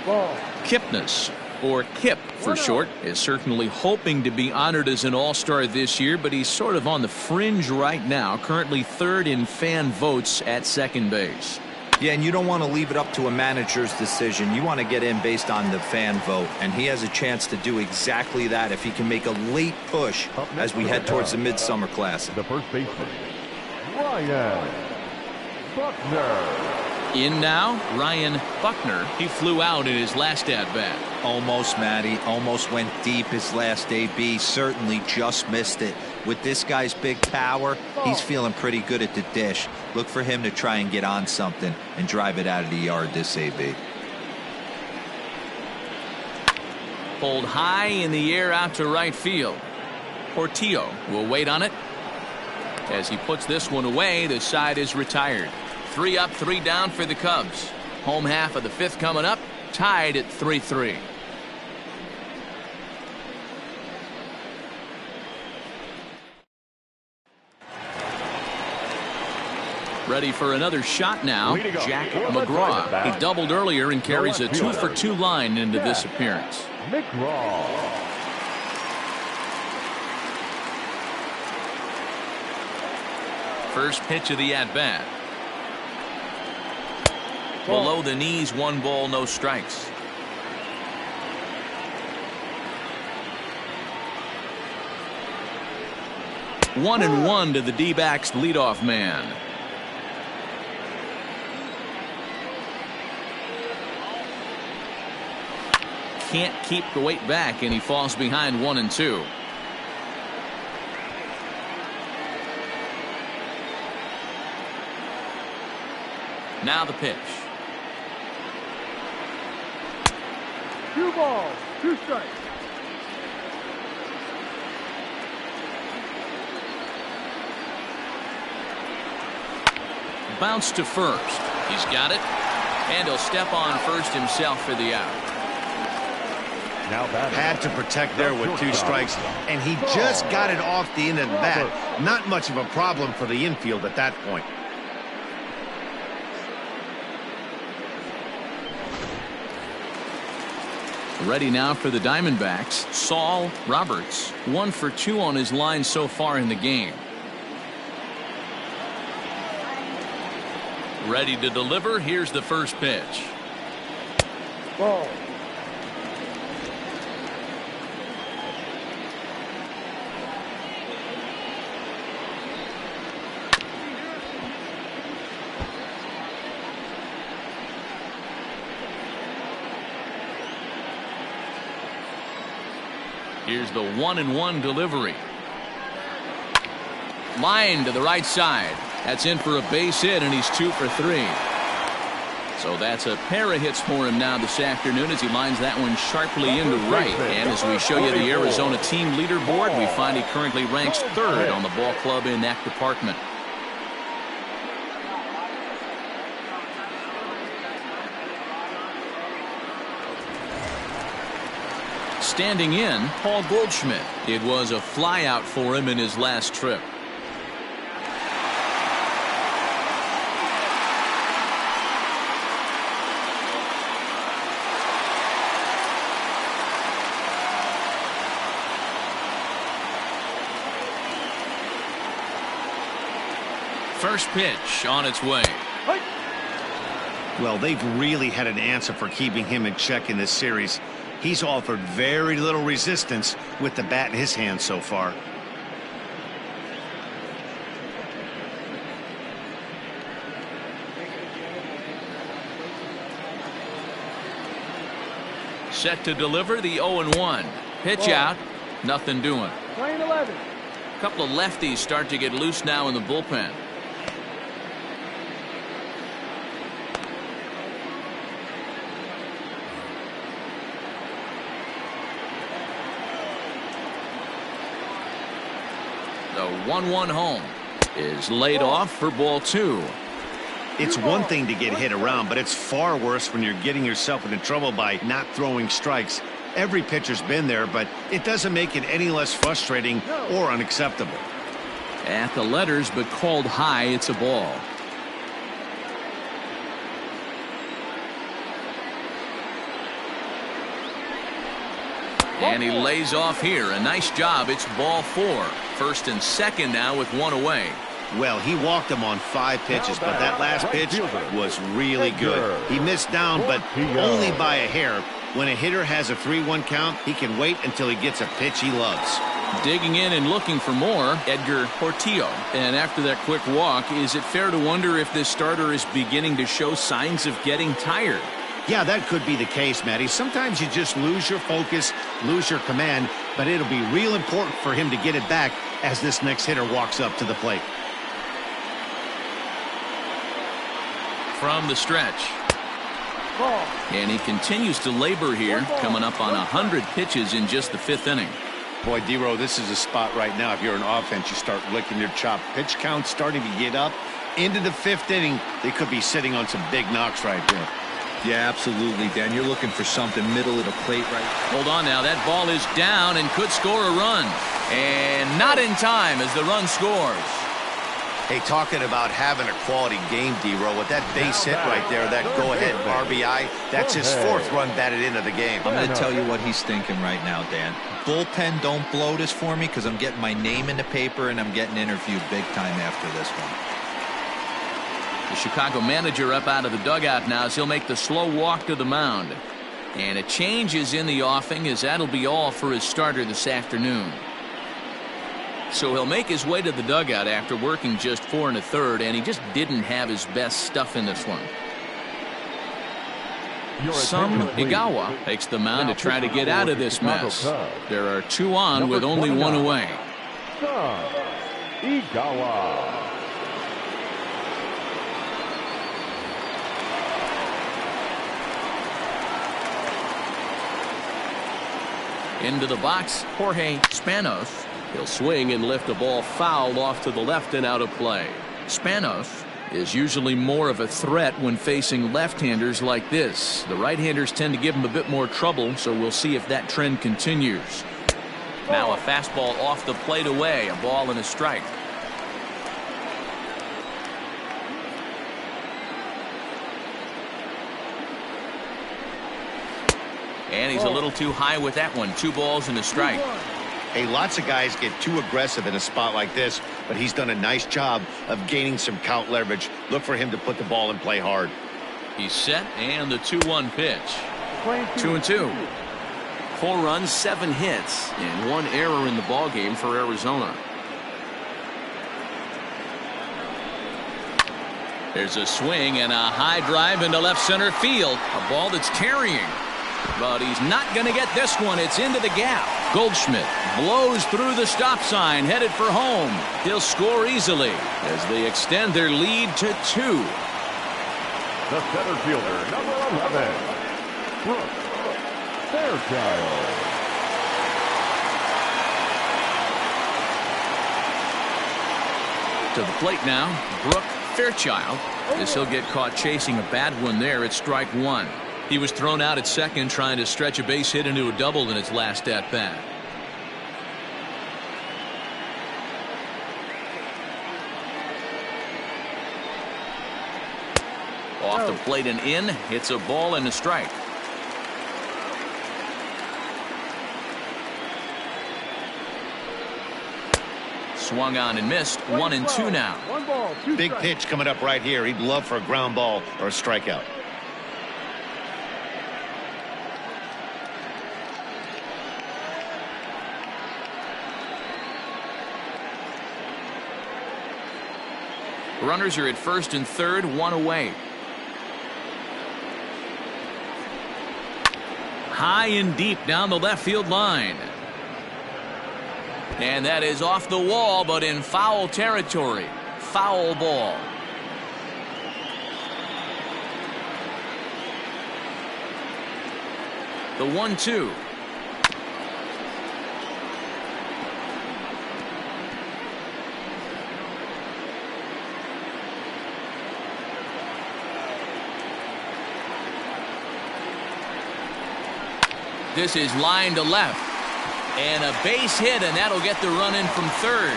Ball. Kipnis, or Kip for short, is certainly hoping to be honored as an all-star this year, but he's sort of on the fringe right now, currently 3rd in fan votes at second base. Yeah, and you don't want to leave it up to a manager's decision. You want to get in based on the fan vote, and he has a chance to do exactly that if he can make a late push as we head towards the Midsummer Classic. The first baseman, Ryan Buckner. In now, Ryan Buckner. He flew out in his last at-bat. Almost, Matty. Almost went deep his last AB. Certainly just missed it. With this guy's big power, he's feeling pretty good at the dish. Look for him to try and get on something and drive it out of the yard this AB. Pulled high in the air out to right field. Portillo will wait on it. As he puts this one away, the side is retired. 3 up, 3 down for the Cubs. Home half of the 5th coming up, tied at 3-3. Ready for another shot now, Jack McGraw. He doubled earlier and carries a 2-for-2 line into this appearance. McGraw. First pitch of the at-bat. Below the knees, 1 ball, no strikes. One and one to the D-backs leadoff man. Can't keep the weight back, and he falls behind 1-2. Now the pitch. 2 balls, 2 strikes. Bounce to first. He's got it. And he'll step on first himself for the out. Now had to protect there with 2 strikes, and he just got it off the end of the bat. Not much of a problem for the infield at that point. Ready now for the Diamondbacks, Saul Roberts. 1 for 2 on his line so far in the game. Ready to deliver. Here's the first pitch. Ball. Here's the 1-1 delivery. Line to the right side. That's in for a base hit, and he's 2 for 3. So that's a pair of hits for him now this afternoon as he lines that one sharply into right. And as we show you the Arizona team leaderboard, we find he currently ranks 3rd on the ball club in that department. Standing in, Paul Goldschmidt. It was a flyout for him in his last trip. First pitch on its way. Well, they've really had an answer for keeping him in check in this series. He's offered very little resistance with the bat in his hand so far. Set to deliver the 0-1. Pitch out. Nothing doing. Playing 11. A couple of lefties start to get loose now in the bullpen. The 1-1 home is laid off for ball 2. It's one thing to get hit around, but it's far worse when you're getting yourself into trouble by not throwing strikes. Every pitcher's been there, but it doesn't make it any less frustrating or unacceptable. At the letters, but called high. It's a ball. And he lays off here. A nice job. It's ball 4. First and second now with 1 away. Well, he walked him on 5 pitches, but that last pitch was really good. He missed down, but only by a hair. When a hitter has a 3-1 count, he can wait until he gets a pitch he loves. Digging in and looking for more, Edgar Portillo. And after that quick walk, is it fair to wonder if this starter is beginning to show signs of getting tired? Yeah, that could be the case, Matty. Sometimes you just lose your focus, lose your command, but it'll be real important for him to get it back as this next hitter walks up to the plate. From the stretch. And he continues to labor here, coming up on 100 pitches in just the 5th inning. Boy, D-Row, this is a spot right now. If you're an offense, you start licking your chop. Pitch count starting to get up into the 5th inning. They could be sitting on some big knocks right there. Yeah, absolutely, Dan. You're looking for something middle of the plate right. Hold on now. That ball is down and could score a run. And not in time as the run scores. Hey, talking about having a quality game, D-Row, with that base hit right there, that go-ahead RBI, that's his 4th run batted into the game. I'm going to tell you what he's thinking right now, Dan. Bullpen, don't blow this for me because I'm getting my name in the paper and I'm getting interviewed big time after this one. The Chicago manager up out of the dugout now as he'll make the slow walk to the mound. And a change is in the offing as that'll be all for his starter this afternoon. So he'll make his way to the dugout after working just 4 1/3, and he just didn't have his best stuff in this one. Some Igawa takes the mound to try to get out of this mess. There are 2 on with only 1 away. Igawa. Into the box, Jorge Spanos. He'll swing and lift a ball foul off to the left and out of play. Spanos is usually more of a threat when facing left-handers like this. The right-handers tend to give him a bit more trouble, so we'll see if that trend continues. Now a fastball off the plate away, a ball and a strike. And he's a little too high with that one. 2 balls and a strike. Hey, lots of guys get too aggressive in a spot like this, but he's done a nice job of gaining some count leverage. Look for him to put the ball in play hard. He's set, and the 2-1 pitch. 2-2. 4 runs, 7 hits, and 1 error in the ballgame for Arizona. There's a swing and a high drive into left center field. A ball that's carrying. But he's not going to get this one. It's into the gap. Goldschmidt blows through the stop sign, headed for home. He'll score easily as they extend their lead to 2. The center fielder, number 11, Brooks Fairchild. To the plate now, Brooke Fairchild. As he'll get caught chasing a bad one there at strike 1. He was thrown out at second trying to stretch a base hit into a double in his last at bat. Off the plate and in. It's a ball and a strike. Swung on and missed. 1-2 now. Big pitch coming up right here. He'd love for a ground ball or a strikeout. Runners are at first and third, 1 away. High and deep down the left field line. And that is off the wall, but in foul territory. Foul ball. The 1-2. This is line to left. And a base hit, and that'll get the run in from third.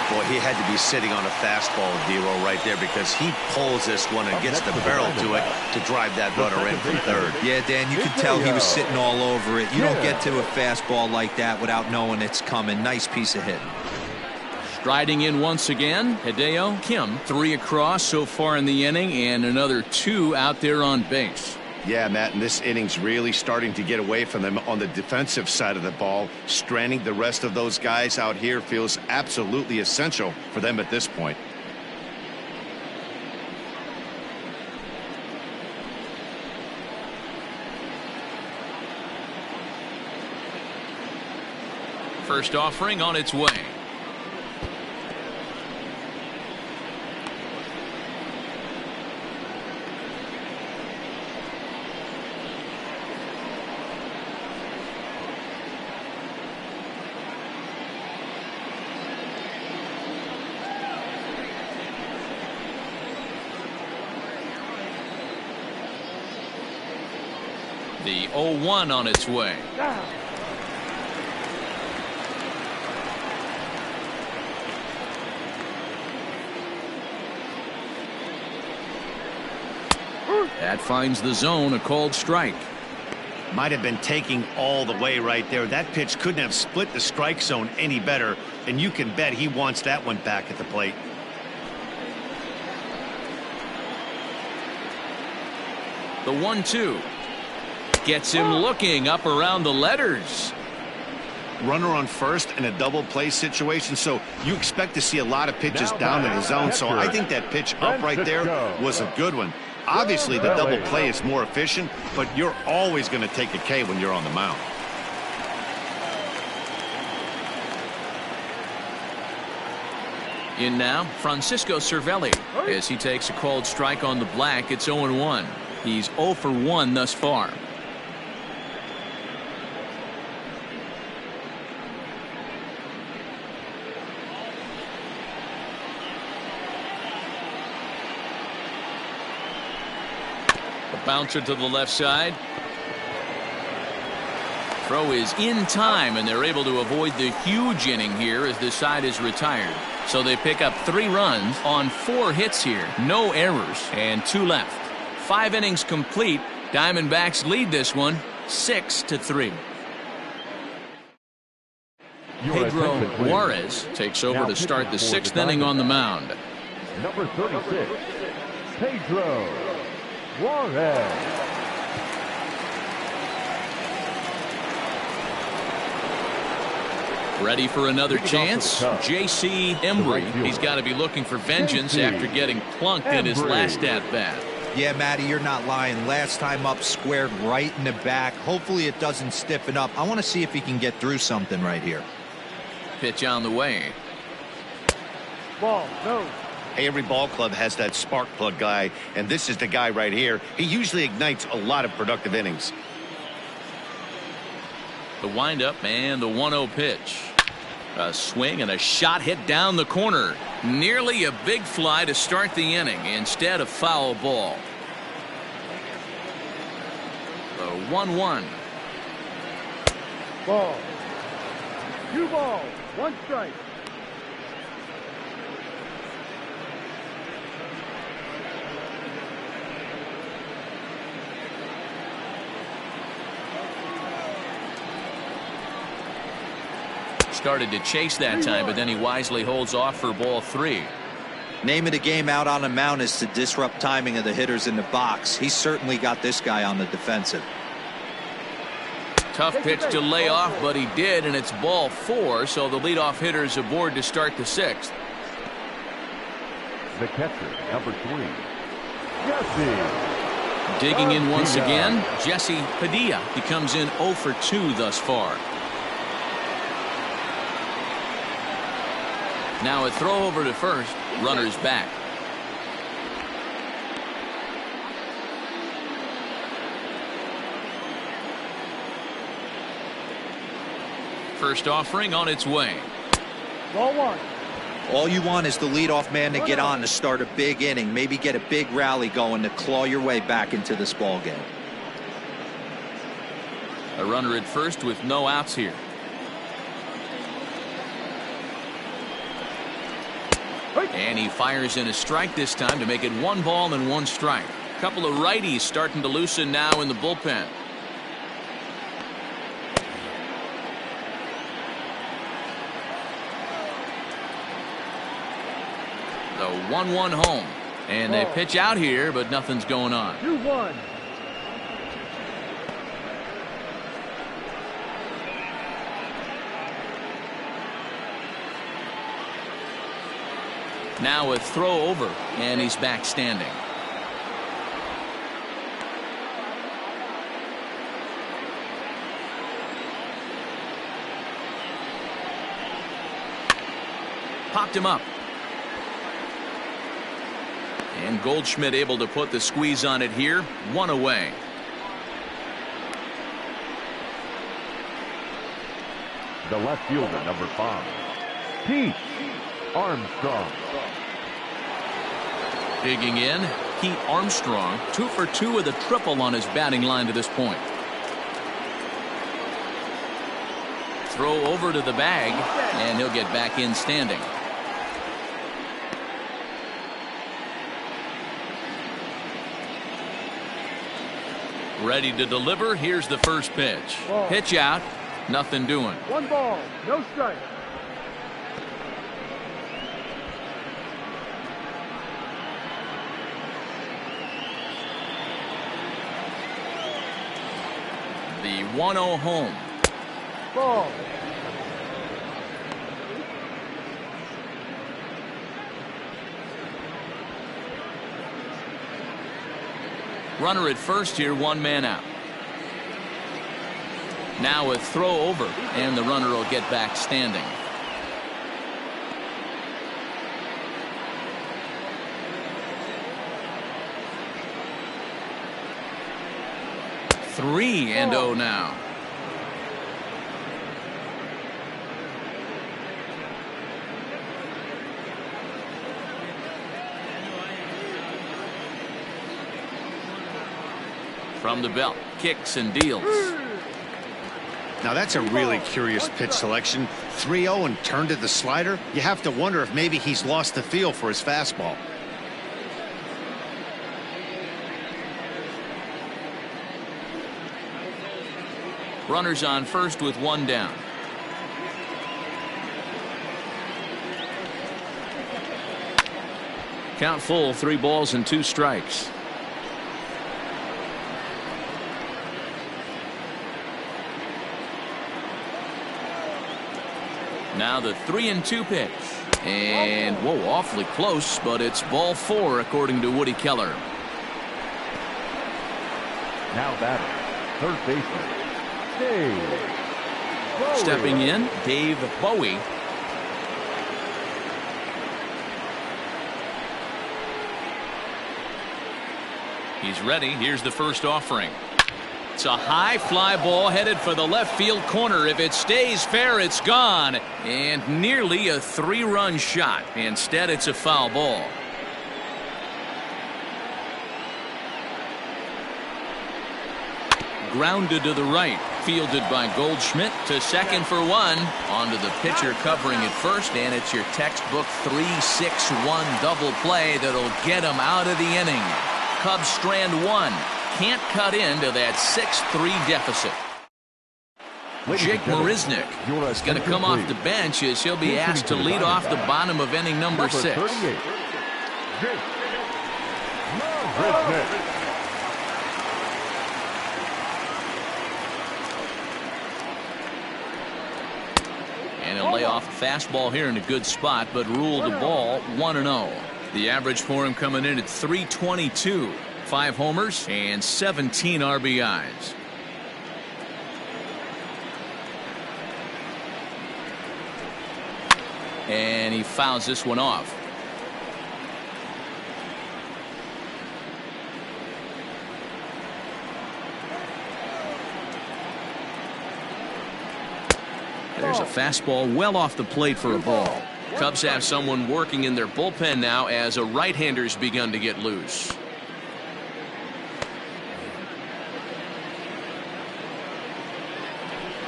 Boy, he had to be sitting on a fastball, Dero, right there, because he pulls this one and gets the barrel to it to drive that runner in from third. Yeah, Dan, you can tell he was sitting all over it. You don't get to a fastball like that without knowing it's coming. Nice piece of hitting. Striding in once again, Hideo Kim. 3 across so far in the inning, and another 2 out there on base. Yeah, Matt, and this inning's really starting to get away from them on the defensive side of the ball. Stranding the rest of those guys out here feels absolutely essential for them at this point. First offering on its way. The 0-1 on its way. That finds the zone, a called strike. Might have been taking all the way right there. That pitch couldn't have split the strike zone any better, and you can bet he wants that one back at the plate. The 1-2 gets him looking up around the letters. Runner on first in a double play situation, so you expect to see a lot of pitches down in the zone. So I think that pitch up right there was a good one. Obviously, the double play is more efficient, but you're always going to take a K when you're on the mound. In now, Francisco Cervelli. As he takes a called strike on the black, it's 0-1. He's 0 for 1 thus far. Bouncer to the left side. Throw is in time, and they're able to avoid the huge inning here as this side is retired. So they pick up 3 runs on 4 hits here. No errors and 2 left. 5 innings complete. Diamondbacks lead this one 6-3. Pedro Juarez takes over to start the 6th inning on the mound. Number 36, Pedro Juarez. Ready for another chance? J.C. Embry. He's got to be looking for vengeance after getting plunked in his last at-bat. Yeah, Matty, you're not lying. Last time up, squared right in the back. Hopefully it doesn't stiffen up. I want to see if he can get through something right here. Pitch on the way. Ball, no. Hey, every ball club has that spark plug guy, and this is the guy right here. He usually ignites a lot of productive innings. The windup and the 1-0 pitch. A swing and a shot hit down the corner. Nearly a big fly to start the inning instead of foul ball. The 1-1. Ball. 2 balls, 1 strike. Started to chase that time, but then he wisely holds off for ball 3. Name of the game out on the mound is to disrupt timing of the hitters in the box. He's certainly got this guy on the defensive. Tough pitch to lay off, but he did, and it's ball 4, so the leadoff hitter is aboard to start the 6th. The catcher, number 3, Jesse. Digging in once again, Jesse Padilla. He comes in 0 for 2 thus far. Now a throw over to first. Runner's back. First offering on its way. Ball 1. All you want is the leadoff man to get on to start a big inning. Maybe get a big rally going to claw your way back into this ball game. A runner at first with no outs here. And he fires in a strike this time to make it 1 ball and 1 strike. A couple of righties starting to loosen now in the bullpen. The 1-1 home. And they pitch out here, but nothing's going on. 2-1. Now a throw over, and he's back standing. Popped him up. And Goldschmidt able to put the squeeze on it here. 1 away. The left fielder, number 5, Pete Armstrong. Digging in, Pete Armstrong, 2 for 2 with a triple on his batting line to this point. Throw over to the bag, and he'll get back in standing. Ready to deliver. Here's the first pitch. Ball. Pitch out. Nothing doing. 1 ball, no strike. 1-0 home. Ball. Runner at first here, 1 man out. Now a throw over, and the runner will get back standing. Three and 0 now. From the belt, kicks and deals. Now that's a really curious pitch selection. 3-0 and turned to the slider. You have to wonder if maybe he's lost the feel for his fastball. Runners on first with 1 down. Count full, 3 balls and 2 strikes. Now the 3-2 pitch. And, whoa, awfully close, but it's ball 4 according to Woody Keller. Now batting, third baseman, Dave Bowie. Stepping in, Dave Bowie. He's ready. Here's the first offering. It's a high fly ball headed for the left field corner. If it stays fair, it's gone. And nearly a 3-run shot. Instead, it's a foul ball. Grounded to the right. Fielded by Goldschmidt to second for 1. Onto the pitcher covering at first. And it's your textbook 3-6-1 double play that'll get him out of the inning. Cubs strand 1. Can't cut into that 6-3 deficit. Jake Marisnick is going to come off the bench as he'll be asked to lead off the bottom of inning number 6. Jake Marisnick. And he'll lay off the fastball here in a good spot, but ruled the ball 1-0. The average for him coming in at .322. 5 homers and 17 RBIs. And he fouls this one off. There's a fastball well off the plate for a ball. Cubs have someone working in their bullpen now as a right-hander's begun to get loose.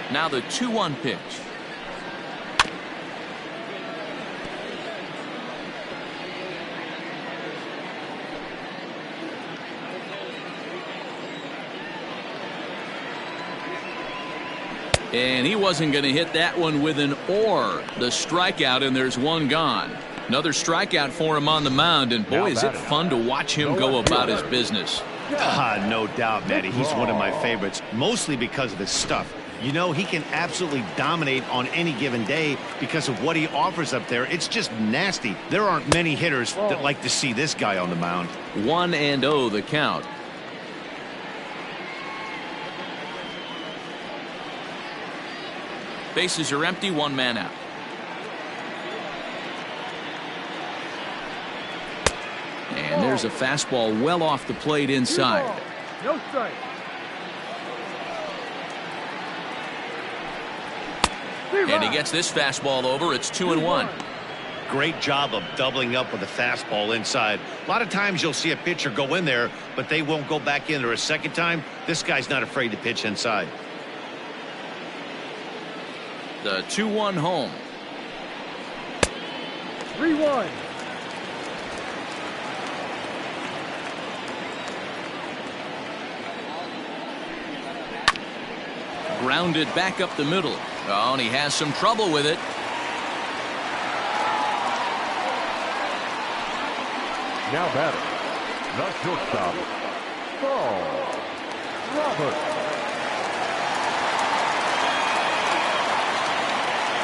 Now the 2-1 pitch. And he wasn't going to hit that one with an or. The strikeout, and there's 1 gone. Another strikeout for him on the mound, and boy, is it fun to watch him go about his business. No doubt, Matty. He's one of my favorites, mostly because of his stuff. You know, he can absolutely dominate on any given day because of what he offers up there. It's just nasty. There aren't many hitters that like to see this guy on the mound. 1-0 the count. Bases are empty, 1 man out. And there's a fastball well off the plate inside. No strike. And he gets this fastball over. It's 2-1. Great job of doubling up with a fastball inside. A lot of times you'll see a pitcher go in there, but they won't go back in there a second time. This guy's not afraid to pitch inside. The 2-1 home. 3-1. Grounded back up the middle. Oh, and he has some trouble with it. Now batting, the shortstop, Paul Robert.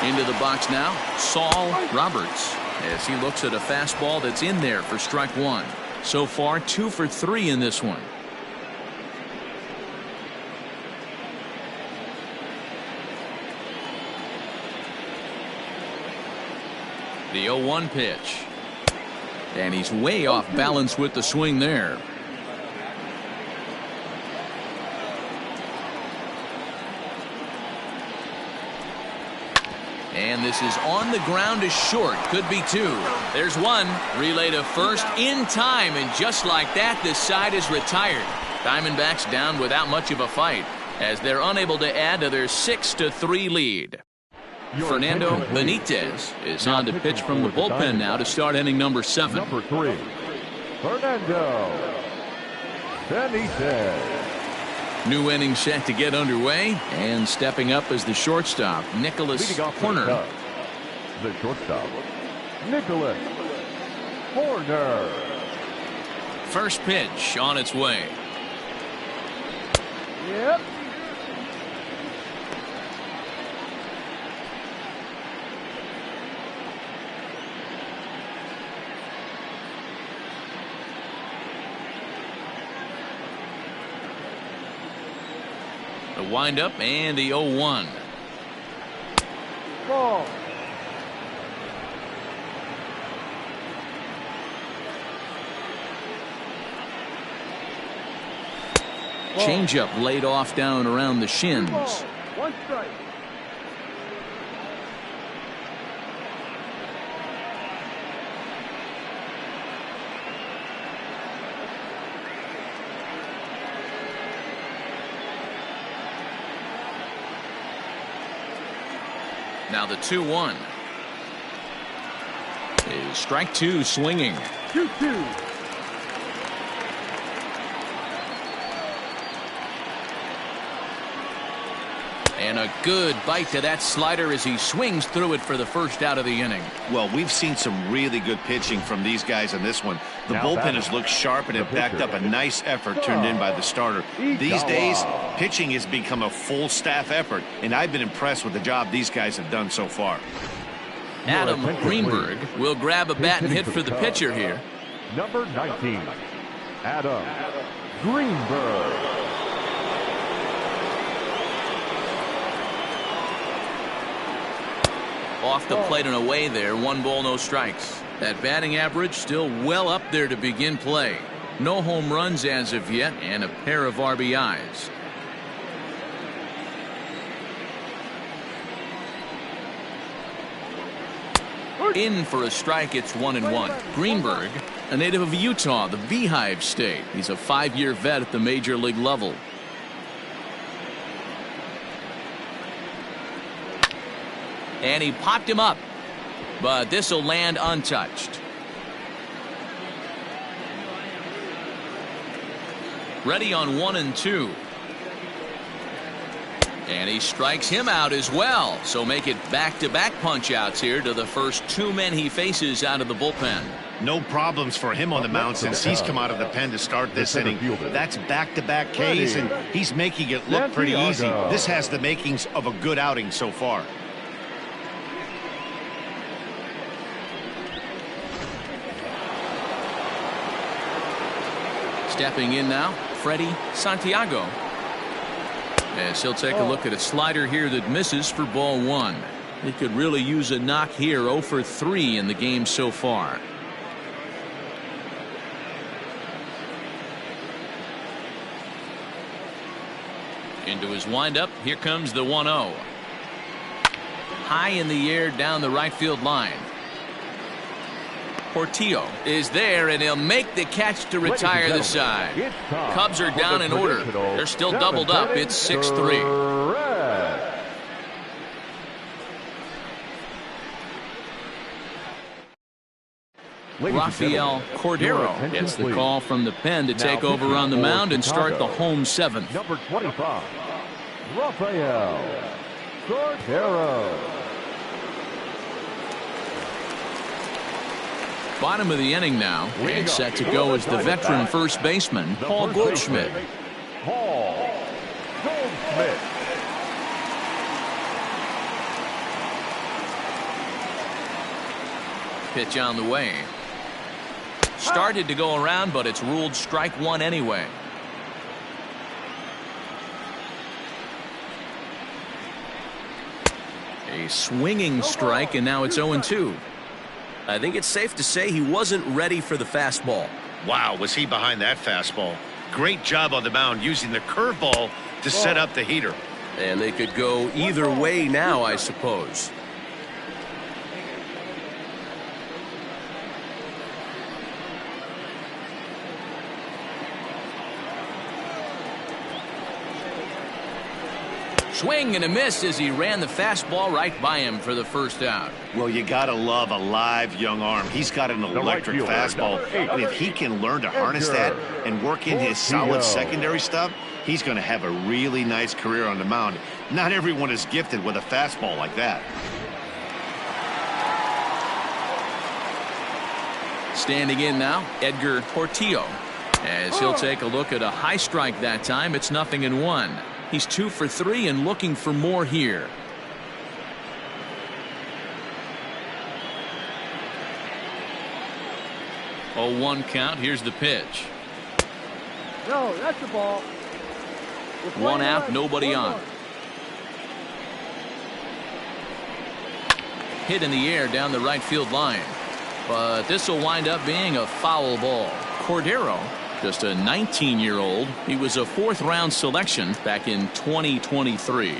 Into the box now, Saul Roberts, as he looks at a fastball that's in there for strike one. So far, 2 for 3 in this one. The 0-1 pitch. And he's way off balance with the swing there. And this is on the ground to short. Could be 2. There's 1. Relay to first in time. And just like that, this side is retired. Diamondbacks down without much of a fight as they're unable to add to their 6-3 lead. Fernando Benitez is on to pitch from the bullpen now to start inning number 7. Number 3, Fernando Benitez. New inning set to get underway, and stepping up as the shortstop, Nicholas Horner. The shortstop, Nicholas Horner. First pitch on its way. Yep. The windup and the 0-1. Ball. Changeup laid off down around the shins. 1 strike. Now the 2-1 is strike 2 swinging. 2-2. And a good bite to that slider as he swings through it for the first out of the inning. Well, we've seen some really good pitching from these guys in this one. The bullpen has looked sharp and it backed up a nice effort turned in by the starter. These days, pitching has become a full staff effort, and I've been impressed with the job these guys have done so far. Adam Greenberg will grab a bat and hit for the pitcher here. Number 19, Adam Greenberg. Off the plate and away there. 1 ball, no strikes. That batting average still well up there to begin play. No home runs as of yet, and a pair of RBIs. In for a strike, it's 1-1. Greenberg, a native of Utah, the Beehive State. He's a 5-year vet at the major league level. And he popped him up, but this will land untouched. Ready on 1 and 2. And he strikes him out as well. So make it back-to-back punch-outs here to the first 2 men he faces out of the bullpen. No problems for him on the mound since he's come out of the pen to start this inning. That's back-to-back Ks, and he's making it look pretty easy. This has the makings of a good outing so far. Stepping in now, Freddie Santiago. As he'll take a look at a slider here that misses for ball 1. He could really use a knock here. 0 for 3 in the game so far. Into his windup. Here comes the 1-0. High in the air down the right field line. Portillo is there, and he'll make the catch to retire the side. Cubs are down in order. They're still doubled up. It's 6-3. Rafael Cordero gets the call from the pen to take over on the mound and start the home 7th. Number 25, Rafael Cordero. Bottom of the inning now, and set to go is the veteran first baseman, Paul Goldschmidt. Paul Goldschmidt. Pitch on the way. Started to go around, but it's ruled strike one anyway. A swinging strike, and now it's 0-2. I think it's safe to say he wasn't ready for the fastball. Wow, was he behind that fastball? Great job on the mound using the curveball to set up the heater. And they could go either way now, I suppose. Swing and a miss as he ran the fastball right by him for the first out. Well, you got to love a live young arm. He's got an electric fastball. And if he can learn to harness that and work in his solid secondary stuff, he's going to have a really nice career on the mound. Not everyone is gifted with a fastball like that. Standing in now, Edgar Portillo. As he'll take a look at a high strike that time, it's 0-1. He's 2 for 3 and looking for more here. Oh, 1 count. Here's the pitch. No, that's the ball. 1 out, nobody on. Hit in the air down the right field line. But this will wind up being a foul ball. Cordero, just a 19-year-old. He was a 4th-round selection back in 2023.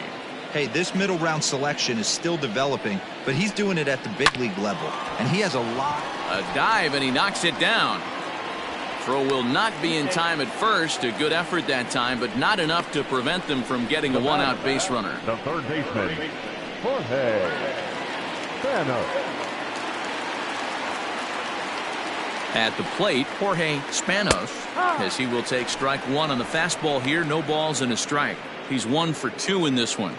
Hey, this middle round selection is still developing, but he's doing it at the big league level, and he has a lot. A dive, and he knocks it down. Throw will not be in time at first. A good effort that time, but not enough to prevent them from getting a 1-out base runner. The third baseman, Jorge Spanos. At the plate, Jorge Spanos, as he will take strike 1 on the fastball here. No balls and a strike. He's 1 for 2 in this one.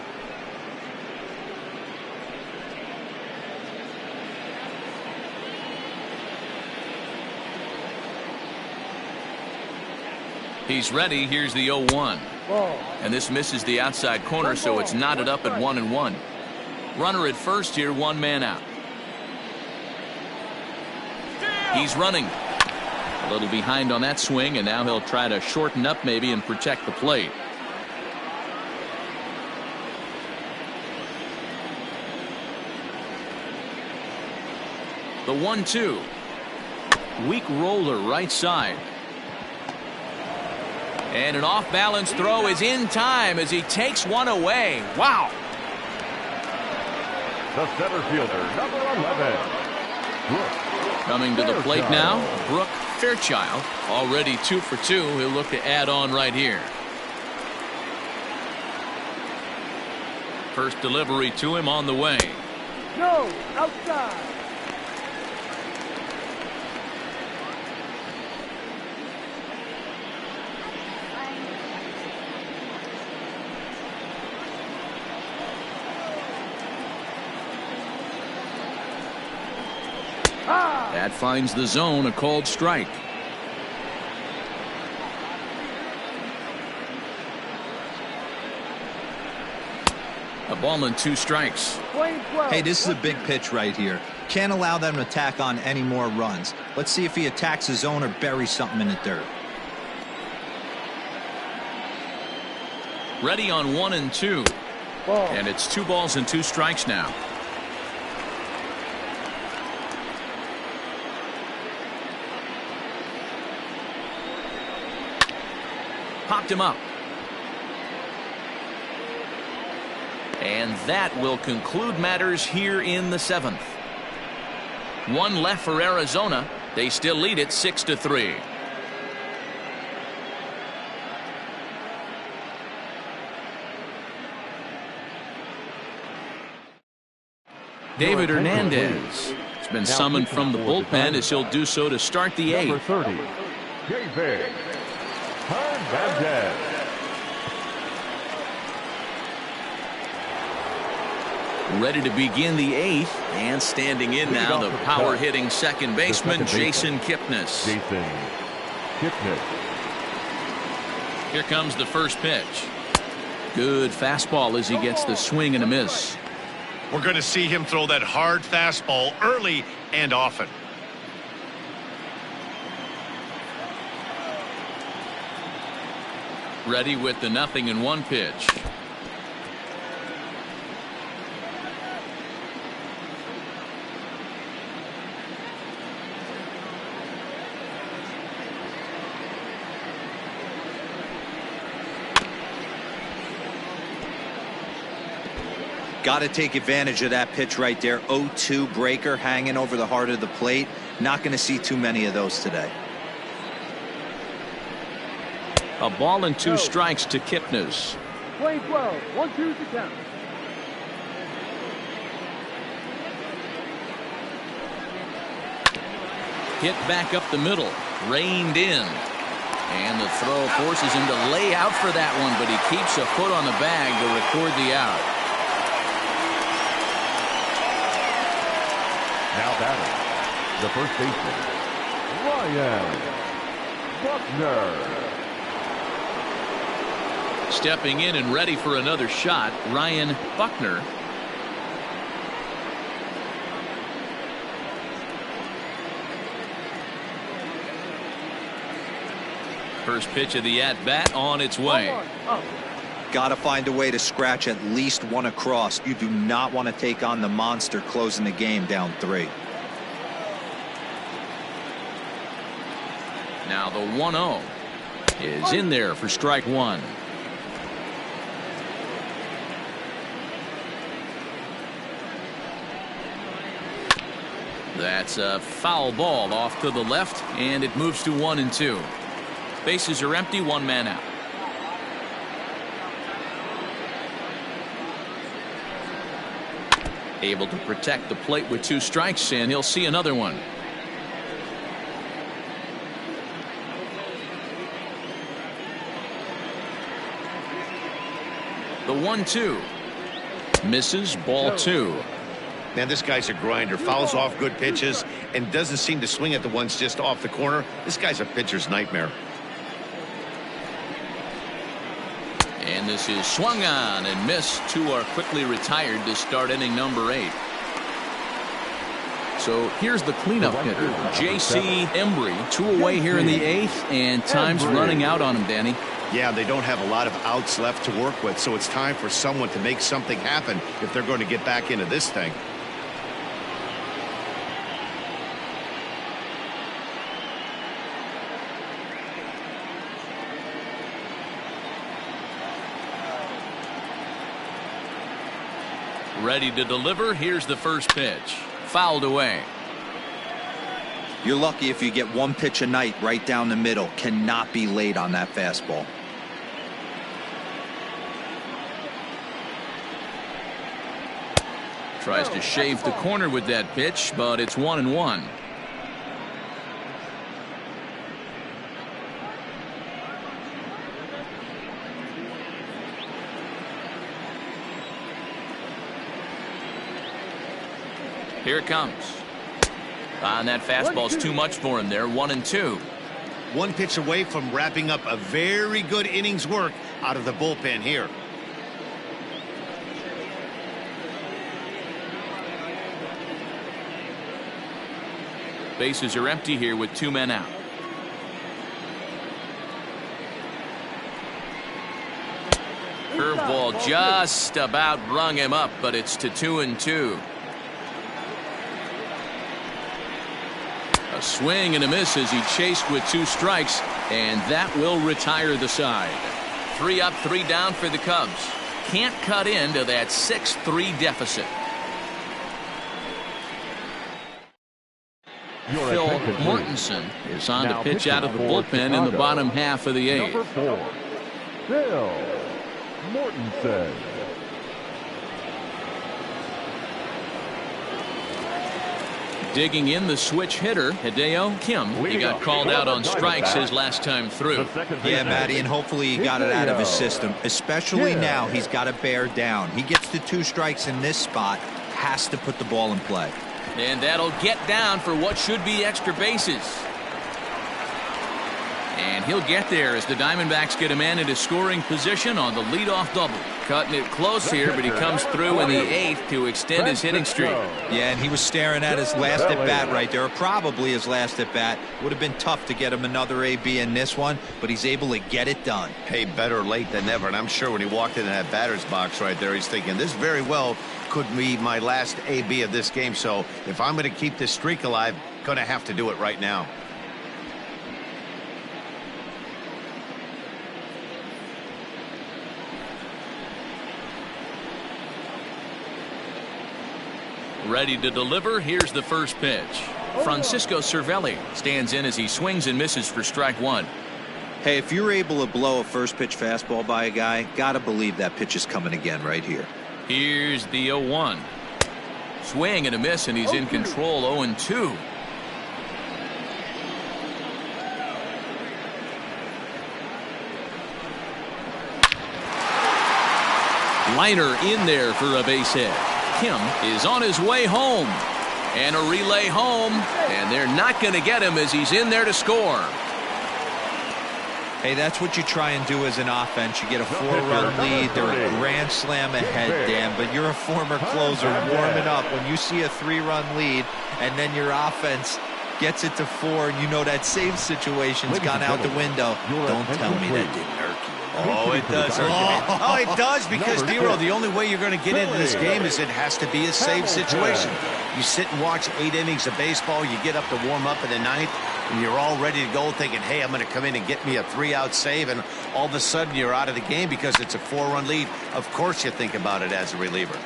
He's ready. Here's the 0-1. And this misses the outside corner, so it's knotted up at 1-1. Runner at first here, 1 man out. He's running. A little behind on that swing, and now he'll try to shorten up maybe and protect the plate. The 1-2. Weak roller right side. And an off-balance throw is in time as he takes one away. Wow. The center fielder, number 11. Brooke Coming to the plate Fairchild. now, Brooke Fairchild. Already 2 for 2. He'll look to add on right here. First delivery to him on the way. No, outside. That finds the zone, a called strike. A ball and 2 strikes. Hey, this is a big pitch right here. Can't allow them to tack on any more runs. Let's see if he attacks his zone or buries something in the dirt. Ready on 1-2. And it's 2 balls and 2 strikes now. Popped him up. And that will conclude matters here in the 7th. 1 left for Arizona. They still lead it 6-3. David Hernandez has been summoned from the bullpen as he'll do so to start the 8th. Number 30, David Hernandez. Ready to begin the 8th, and standing in now, the power hitting second baseman, Jason Kipnis. Here comes the first pitch. Good fastball as he gets the swing and a miss. We're going to see him throw that hard fastball early and often. Ready with the 0-1 pitch. Got to take advantage of that pitch right there. 0-2 breaker hanging over the heart of the plate. Not going to see too many of those today. A ball and 2 strikes to Kipnis. Play 12. 1-2 to count. Hit back up the middle. Reined in. And the throw forces him to lay out for that one, but he keeps a foot on the bag to record the out. Now batting, the first baseman, Ryan Buckner. Stepping in and ready for another shot, Ryan Buckner. First pitch of the at-bat on its way. Got to find a way to scratch at least one across. You do not want to take on the monster closing the game down 3. Now the 1-0 is in there for strike 1. That's a foul ball off to the left, and it moves to 1-2. Bases are empty, 1 man out. Able to protect the plate with 2 strikes, and he'll see another one. The 1-2 misses, ball 2. Man, this guy's a grinder. Fouls off good pitches and doesn't seem to swing at the ones just off the corner. This guy's a pitcher's nightmare. And this is swung on and missed. 2 are quickly retired to start inning number 8. So here's the cleanup hitter, J.C. Embry. 2 away here in the 8th, and time's running out on him, Danny. Yeah, they don't have a lot of outs left to work with, so it's time for someone to make something happen if they're going to get back into this thing. Ready to deliver. Here's the first pitch. Fouled away. You're lucky if you get 1 pitch a night right down the middle. Cannot be late on that fastball. Tries to shave the corner with that pitch, but it's 1-1. Here it comes. And that fastball's too much for him there. 1-2. 1 pitch away from wrapping up a very good innings work out of the bullpen here. Bases are empty here with 2 men out. Curveball just about rung him up, but it's to 2-2. A swing and a miss as he chased with 2 strikes, and that will retire the side. 3 up, 3 down for the Cubs. Can't cut into that 6-3 deficit. Phil Mortensen is on to pitch out of the bullpen in the bottom half of the 8th. Number 4, Phil Mortensen. Digging in the switch hitter, Hideo Kim. He got called out on strikes his last time through. Yeah, Matty, and hopefully he got it out of his system. Especially now, he's got to bear down. He gets the 2 strikes in this spot, has to put the ball in play. And that'll get down for what should be extra bases. And he'll get there as the Diamondbacks get a man into scoring position on the leadoff double. Cutting it close here, but he comes through in the 8th to extend his hitting streak. Yeah, and he was staring at his last at bat right there, or probably his last at bat. Would have been tough to get him another AB in this one, but he's able to get it done. Hey, better late than never. And I'm sure when he walked into that batter's box right there, he's thinking this very well could be my last AB of this game. So if I'm going to keep this streak alive, going to have to do it right now. Ready to deliver. Here's the first pitch. Francisco Cervelli stands in as he swings and misses for strike one. Hey, if you're able to blow a first pitch fastball by a guy, gotta believe that pitch is coming again right here. Here's the 0-1. Swing and a miss, and he's in control. 0-2. Liner in there for a base hit. Kim is on his way home, and a relay home, and they're not going to get him as he's in there to score. Hey, that's what you try and do as an offense. You get a 4-run lead. They're a grand slam ahead, Dan, but you're a former closer warming up. When you see a 3-run lead and then your offense gets it to 4, and you know that save situation's gone out the window, don't tell me that didn't irk you. Oh, it does. Oh, it does, because, Dero, the only way you're going to get into this game is it has to be a save situation. You sit and watch 8 innings of baseball, you get up to warm up in the 9th, and you're all ready to go thinking, hey, I'm going to come in and get me a 3-out save, and all of a sudden you're out of the game because it's a 4-run lead. Of course you think about it as a reliever.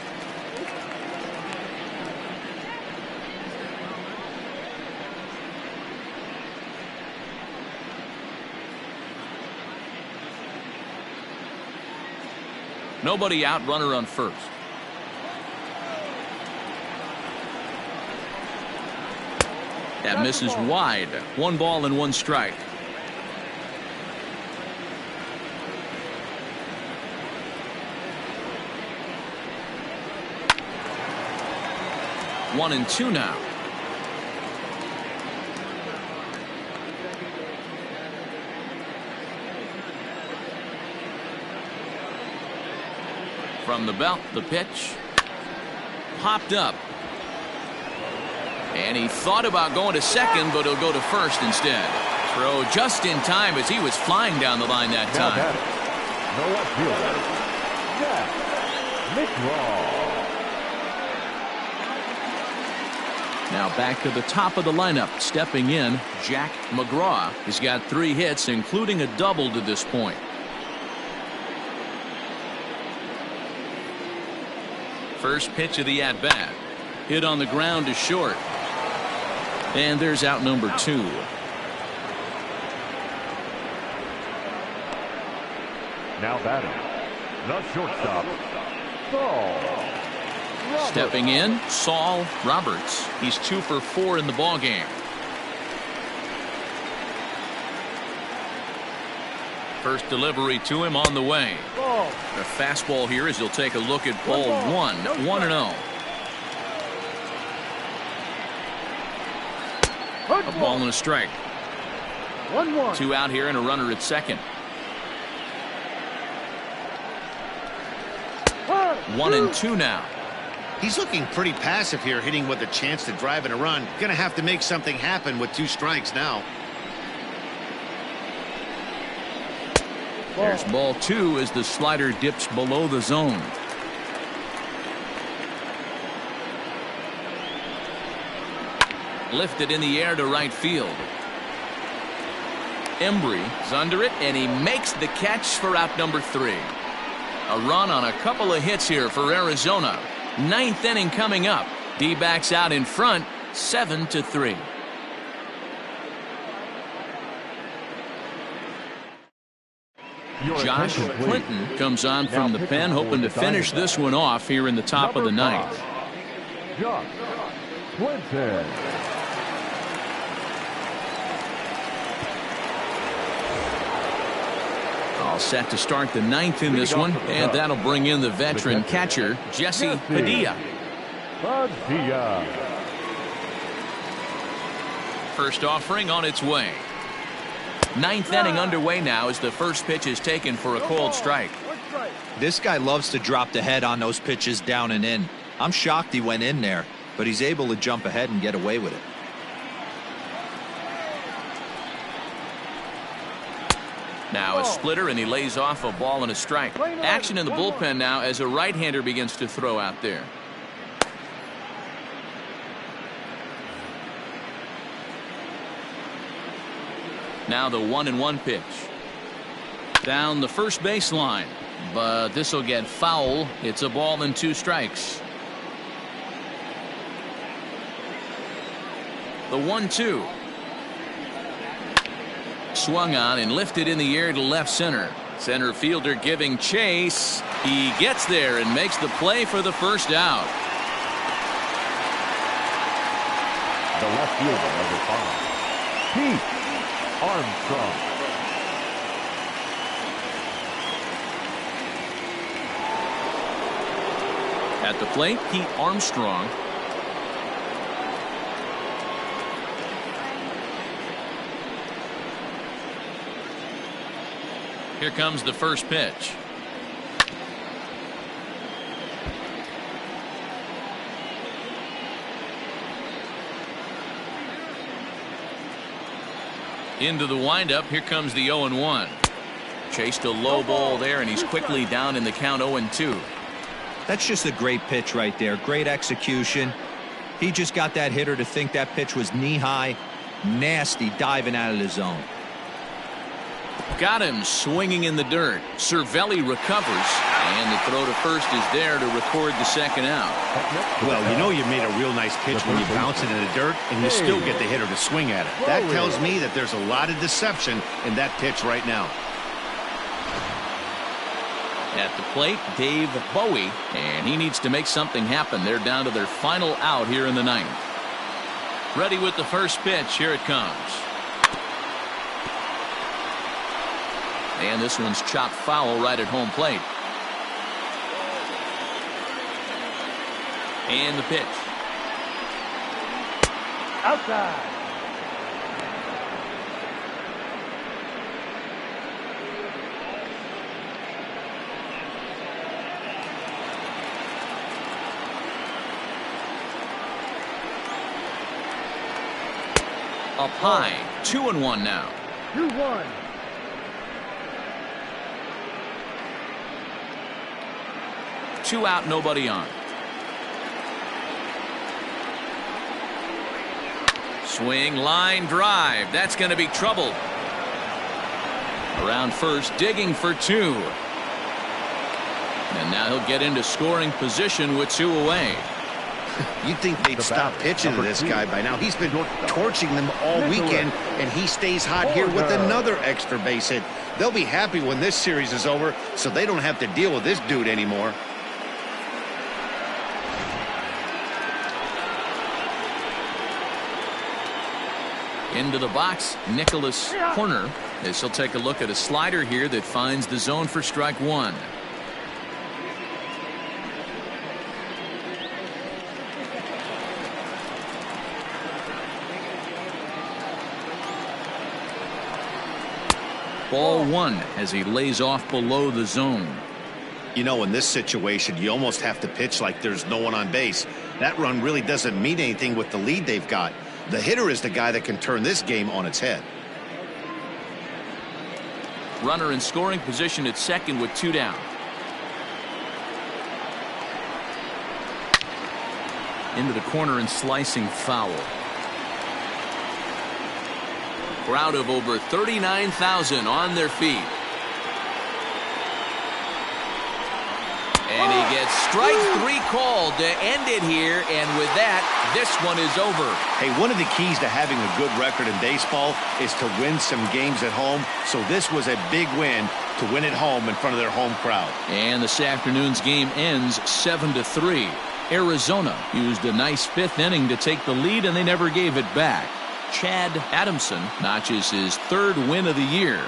Nobody out, runner on first. That misses wide. 1 ball and 1 strike. One and 2 now. From the belt, the pitch. Popped up. And he thought about going to second, but he'll go to first instead. Throw just in time as he was flying down the line that time. The left fielder, Jack McGraw. Now back to the top of the lineup. Stepping in, Jack McGraw. He's got 3 hits, including a double to this point. First pitch of the at-bat. Hit on the ground to short. And there's out number 2. Now batting, the shortstop, Saul Roberts. Stepping in, Saul Roberts. He's 2 for 4 in the ballgame. First delivery to him on the way. The fastball here as he'll take a look at ball 1. 1-0. A ball and a strike. 1-1. 2 out here and a runner at second. 1 and 2 now. He's looking pretty passive here, hitting with a chance to drive in a run. Going to have to make something happen with 2 strikes now. There's ball 2 as the slider dips below the zone. Lifted in the air to right field. Embry's under it, and he makes the catch for out number 3. A run on a couple of hits here for Arizona. 9th inning coming up. D-backs out in front, 7-3. Josh Clinton comes on from the pen, hoping to finish this one off here in the top of the 9th. Josh Clinton. All set to start the 9th in this one, and that'll bring in the veteran catcher, Jesse Padilla. First offering on its way. Ninth inning underway now as the first pitch is taken for a cold strike. This guy loves to drop the head on those pitches down and in. I'm shocked he went in there, but he's able to jump ahead and get away with it. Now a splitter, and he lays off a ball and a strike. Action in the bullpen now as a right-hander begins to throw out there. Now the 1-1 pitch. Down the first baseline, but this will get foul. It's a ball and 2 strikes. The 1-2. Swung on and lifted in the air to left center. Center fielder giving chase. He gets there and makes the play for the first out. The left fielder, number 5, Pete Armstrong. At the plate, Pete Armstrong. Here comes the first pitch. Into the windup. Here comes the 0-1. Chased a low ball there, and he's quickly down in the count 0-2. That's just a great pitch right there. Great execution. He just got that hitter to think that pitch was knee-high. Nasty diving out of the zone. Got him swinging in the dirt. Cervelli recovers, and the throw to first is there to record the second out. Well, you know you made a real nice pitch when you bounce it in the dirt and you still get the hitter to swing at it. That tells me that there's a lot of deception in that pitch right now. At the plate, Dave Bowie, and he needs to make something happen. They're down to their final out here in the ninth. Ready with the first pitch. Here it comes. And this one's chopped foul right at home plate. And the pitch. Outside. Up high. 2-1 now. 2-1. Two out, nobody on. Swing, line drive. That's going to be trouble. Around first, digging for 2. And now he'll get into scoring position with 2 away. You'd think they'd stop pitching to this guy by now. He's been torching them all weekend, and he stays hot here with another extra base hit. They'll be happy when this series is over, so they don't have to deal with this dude anymore. Into the box, Nicholas Horner, as he'll take a look at a slider here that finds the zone for strike 1. Ball 1 as he lays off below the zone. You know, in this situation, you almost have to pitch like there's no one on base. That run really doesn't mean anything with the lead they've got. The hitter is the guy that can turn this game on its head. Runner in scoring position at second with 2 down. Into the corner and slicing foul. Crowd of over 39,000 on their feet. And he gets strike 3 called to end it here, and with that, this one is over. Hey, one of the keys to having a good record in baseball is to win some games at home, so this was a big win to win at home in front of their home crowd. And this afternoon's game ends 7-3. Arizona used a nice 5th inning to take the lead, and they never gave it back. Chad Adamson notches his 3rd win of the year.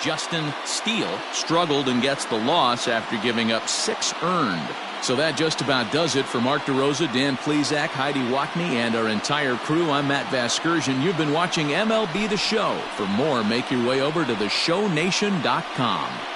Justin Steele, struggled and gets the loss after giving up 6 earned. So that just about does it for Mark DeRosa, Dan Plesac, Heidi Wackney, and our entire crew. I'm Matt Vasgersian. You've been watching MLB The Show. For more, make your way over to theshownation.com.